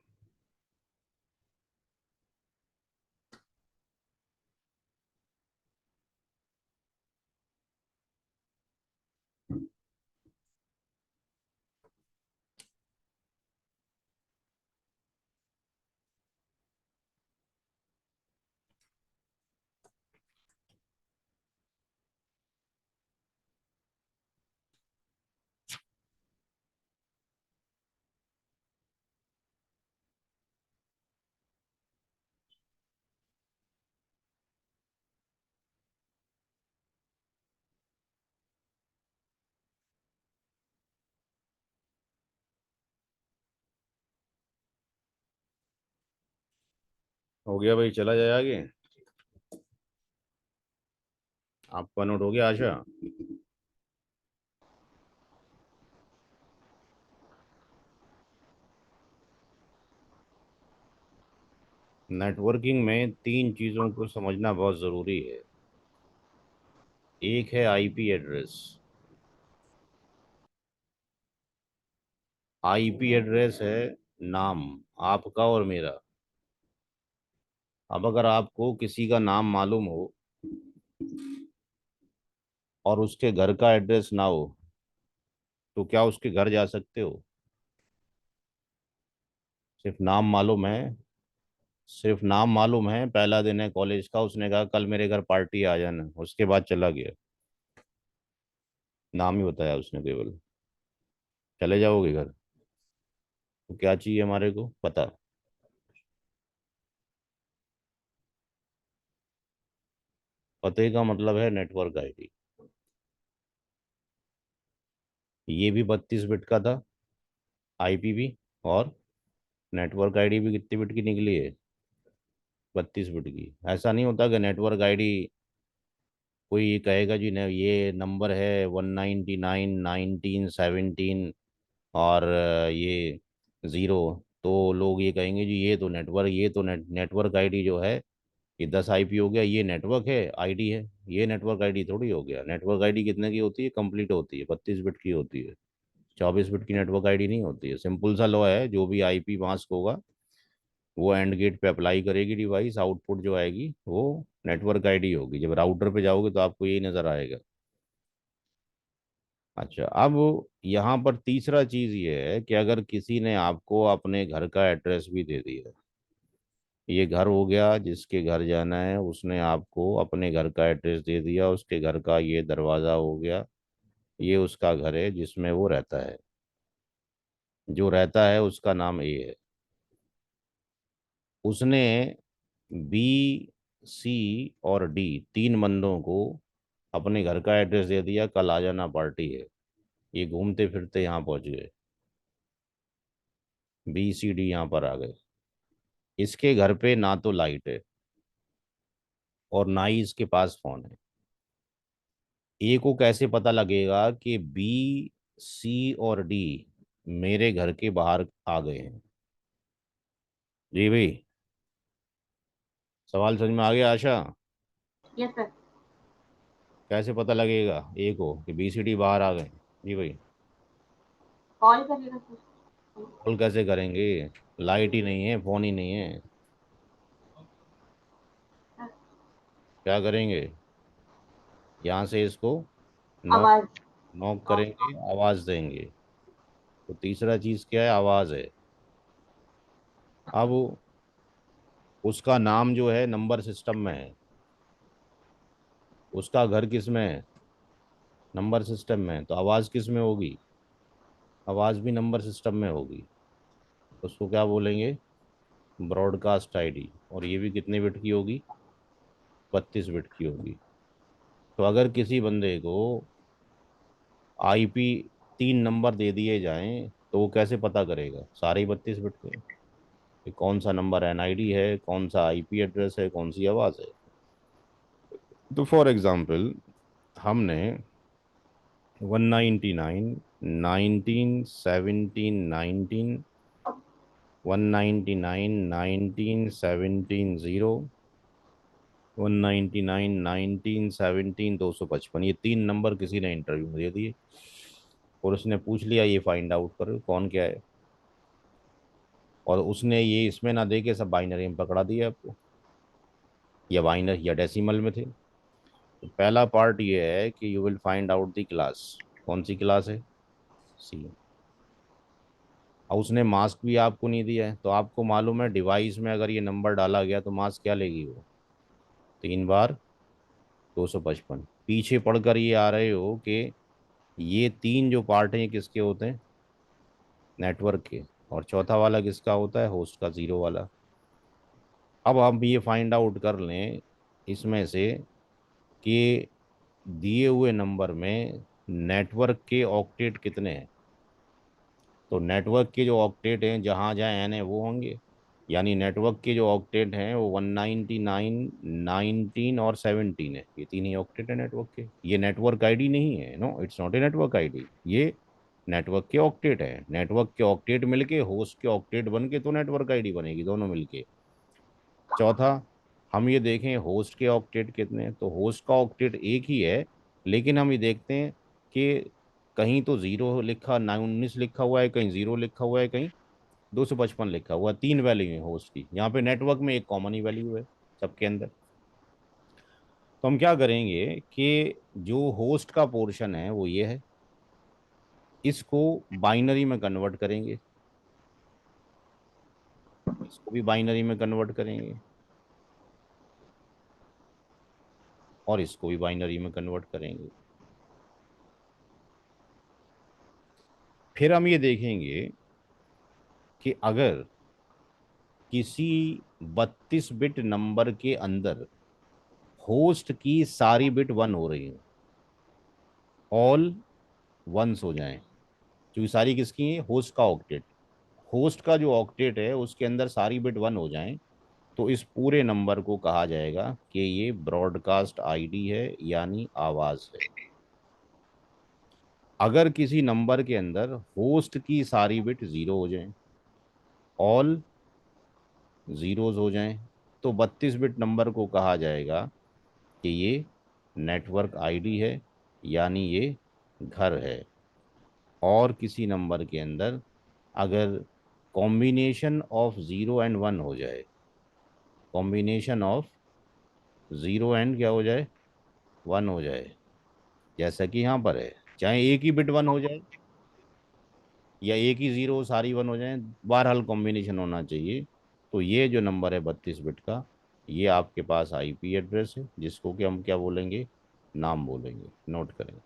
Speaker 1: हो गया भाई, चला जाए आगे। आपका नोट हो गया आशा? नेटवर्किंग में तीन चीज़ों को समझना बहुत ज़रूरी है। एक है आईपी एड्रेस, आईपी एड्रेस है नाम आपका और मेरा। अब अगर आपको किसी का नाम मालूम हो और उसके घर का एड्रेस ना हो, तो क्या उसके घर जा सकते हो? सिर्फ नाम मालूम है, सिर्फ नाम मालूम है, पहला दिन है कॉलेज का, उसने कहा कल मेरे घर पार्टी आ जाना, उसके बाद चला गया। नाम ही बताया उसने केवल। चले जाओगे घर? तो क्या चाहिए हमारे को पता? पते का मतलब है नेटवर्क आईडी। ये भी 32 बिट का था, आईपी भी, और नेटवर्क आईडी भी कितनी बिट की निकली है? 32 बिट की। ऐसा नहीं होता कि नेटवर्क आईडी कोई ये कहेगा जी ने ये नंबर है 199 19 17 और ये ज़ीरो, तो लोग ये कहेंगे जी ये तो नेटवर्क, ये तो नेटवर्क आईडी जो है ये 10 आईपी हो गया, ये नेटवर्क है आईडी है। ये नेटवर्क आईडी थोड़ी हो गया। नेटवर्क आईडी कितने की होती है? कंप्लीट होती है, 32 बिट की होती है। 24 बिट की नेटवर्क आईडी नहीं होती है। सिंपल सा लॉ है, जो भी आईपी मास्क होगा वो एंड गेट पे अप्लाई करेगी डिवाइस, आउटपुट जो आएगी वो नेटवर्क आईडी होगी। जब राउटर पे जाओगे तो आपको यही नज़र आएगा। अच्छा, अब यहाँ पर तीसरा चीज़ ये है कि अगर किसी ने आपको अपने घर का एड्रेस भी दे दिया, ये घर हो गया जिसके घर जाना है, उसने आपको अपने घर का एड्रेस दे दिया, उसके घर का ये दरवाज़ा हो गया, ये उसका घर है जिसमें वो रहता है। जो रहता है उसका नाम ए है। उसने बी, सी और डी, तीन बंदों को अपने घर का एड्रेस दे दिया, कल आ जाना पार्टी है। ये घूमते फिरते यहाँ पहुंच गए, बी सी डी यहाँ पर आ गए। इसके घर पे ना तो लाइट है और ना ही इसके पास फोन है। ए को कैसे पता लगेगा कि बी, सी और डी मेरे घर के बाहर आ गए हैं? जी भाई, सवाल समझ में आ गया आशा?
Speaker 2: Yes sir.
Speaker 1: कैसे पता लगेगा ए को कि बी सी डी बाहर आ गए? जी भाई,
Speaker 2: कॉल करिएगा सर।
Speaker 1: कॉल कैसे करेंगे? लाइट ही नहीं है, फोन ही नहीं है, क्या करेंगे? यहाँ से इसको नॉक,
Speaker 2: आवाज।
Speaker 1: नॉक करेंगे, आवाज देंगे। तो तीसरा चीज क्या है? आवाज है। अब उसका नाम जो है नंबर सिस्टम में है, उसका घर किस में है? नंबर सिस्टम में है। तो आवाज किस में होगी? आवाज भी नंबर सिस्टम में होगी। तो उसको क्या बोलेंगे? Broadcast ID. और ये भी कितने बिट की होगी? 32 बिट की होगी। तो अगर किसी बंदे को आईपी तीन नंबर दे दिए जाएं तो वो कैसे पता करेगा सारे ही 32 बिट के कि कौन सा नंबर एनआईडी है, कौन सा आईपी एड्रेस है, कौन सी आवाज़ है? तो फॉर एग्जांपल, हमने 199 19 17 19, 199 19 17 0, 199 19 17 255, ये तीन नंबर किसी ने इंटरव्यू में दे दिए और उसने पूछ लिया ये फाइंड आउट करो कौन क्या है। और उसने ये इसमें ना दे के सब बाइनरी में पकड़ा दिया आपको, या बाइनर या डेसिमल में थे। तो पहला पार्ट ये है कि you will find out the class. कौन सी क्लास है? सी। और उसने मास्क भी आपको नहीं दिया है, तो आपको मालूम है डिवाइस में अगर ये नंबर डाला गया तो मास्क क्या लेगी वो? 3 बार 255। पीछे पढ़कर ये आ रहे हो कि ये तीन जो पार्ट हैं ये किसके होते हैं? नेटवर्क के। और चौथा वाला किसका होता है? होस्ट का, जीरो वाला। अब हम ये फाइंड आउट कर लें इसमें से कि दिए हुए नंबर में नेटवर्क के ऑक्टेट कितने हैं। तो नेटवर्क के जो ऑक्टेट हैं जहाँ जहाँ एन है वो होंगे। यानी नेटवर्क के जो ऑक्टेट हैं वो 199 19 और 17 है। ये तीन ही ऑक्टेट है नेटवर्क के। ये नेटवर्क आईडी नहीं है, no it's not a network ID. ये नेटवर्क के ऑक्टेट है। नेटवर्क के ऑक्टेट मिलके होस्ट के ऑक्टेट बन के तो नेटवर्क आईडी बनेगी, दोनों मिलके। चौथा, हम ये देखें होस्ट के ऑक्टेट कितने हैं, तो होस्ट का ऑक्टेट एक ही है, लेकिन हम ये देखते हैं कि कहीं तो 0 लिखा 19 लिखा हुआ है, कहीं 0 लिखा हुआ है, कहीं 255 लिखा हुआ है। 3 वैल्यू है होस्ट की। यहाँ पे नेटवर्क में एक कॉमन ही वैल्यू है सबके अंदर। तो हम क्या करेंगे कि जो होस्ट का पोर्शन है वो ये है, इसको बाइनरी में कन्वर्ट करेंगे, इसको भी बाइनरी में कन्वर्ट करेंगे, और इसको भी बाइनरी में कन्वर्ट करेंगे। फिर हम ये देखेंगे कि अगर किसी 32 बिट नंबर के अंदर होस्ट की सारी बिट 1 हो रही हो, ऑल वंस हो जाएं, क्योंकि सारी किसकी है, होस्ट का ऑक्टेट। होस्ट का जो ऑक्टेट है उसके अंदर सारी बिट 1 हो जाएं, तो इस पूरे नंबर को कहा जाएगा कि ये ब्रॉडकास्ट आईडी है, यानी आवाज है। अगर किसी नंबर के अंदर होस्ट की सारी बिट 0 हो जाएं, ऑल जीरोज हो जाएं, तो 32 बिट नंबर को कहा जाएगा कि ये नेटवर्क आईडी है, यानी ये घर है। और किसी नंबर के अंदर अगर कॉम्बिनेशन ऑफ 0 एंड 1 हो जाए, कॉम्बिनेशन ऑफ 0 एंड क्या हो जाए, 1 हो जाए, जैसा कि यहाँ पर है, चाहे एक ही बिट 1 हो जाए या एक ही 0 सारी 1 हो जाए, बहरहाल कॉम्बिनेशन होना चाहिए। तो ये जो नंबर है 32 बिट का, ये आपके पास आईपी एड्रेस है, जिसको कि हम क्या बोलेंगे, नाम बोलेंगे। नोट करें।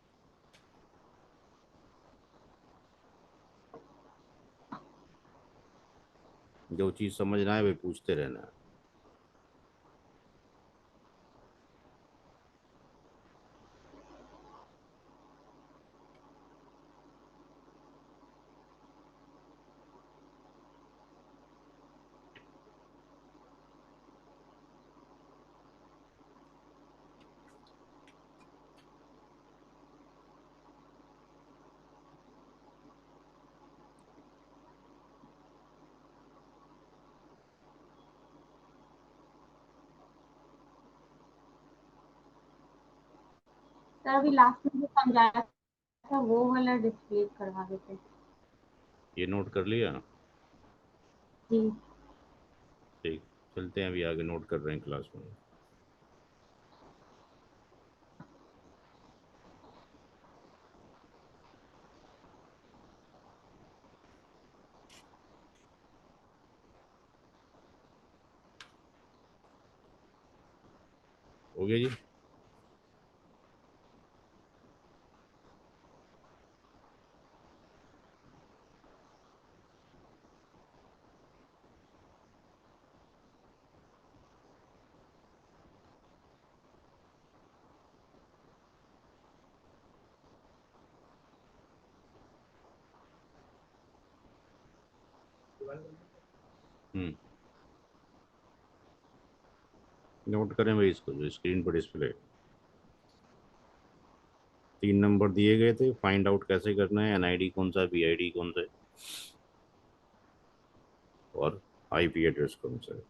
Speaker 1: जो चीज़ समझना है वे पूछते रहना है।
Speaker 2: सर अभी लास्ट में जो समझाया था वो वाला डिस्प्ले करवा देते।
Speaker 1: ये नोट कर लिया।
Speaker 2: जी।
Speaker 1: ठीक, चलते हैं अभी आगे, नोट कर रहे हैं क्लास में। हो गया जी। हम्म, नोट करें भाई इसको, जो स्क्रीन पर डिस्प्ले 3 नंबर दिए गए थे, फाइंड आउट कैसे करना है, एनआईडी कौन सा है, बीआईडी कौन सा है, और आईपी एड्रेस कौन सा है।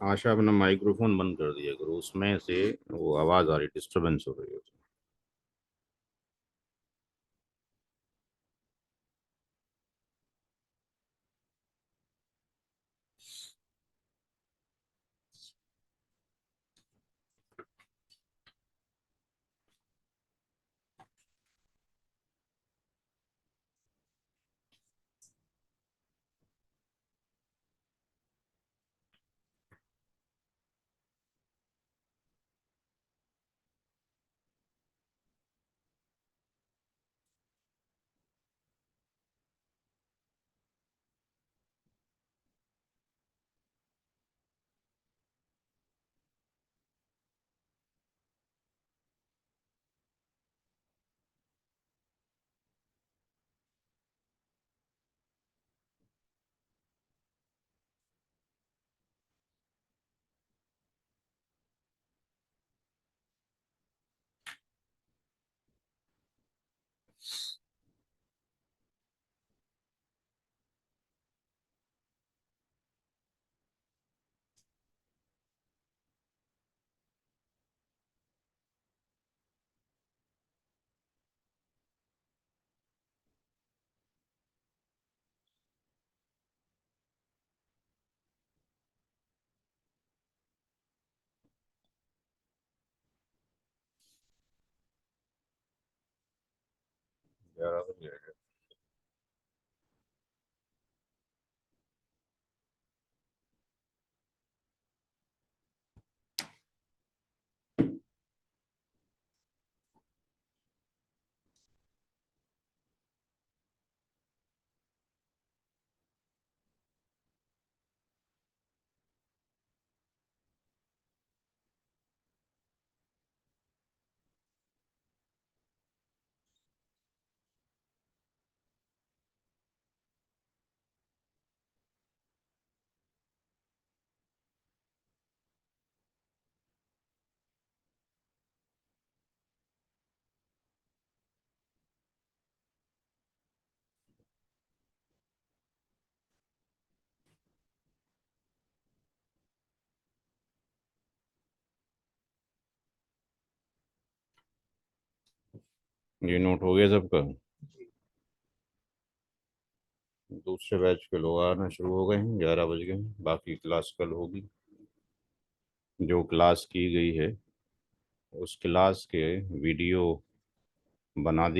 Speaker 1: आशा अपना माइक्रोफोन बंद कर दिया करो, उसमें से वो आवाज़ आ रही, डिस्टरबेंस हो रही है। 11 बज गए। ये नोट हो गया सबका? दूसरे बैच के लोग आना शुरू हो गए हैं, 11 बज गए हैं। बाकी क्लास कल होगी। जो क्लास की गई है उस क्लास के वीडियो बना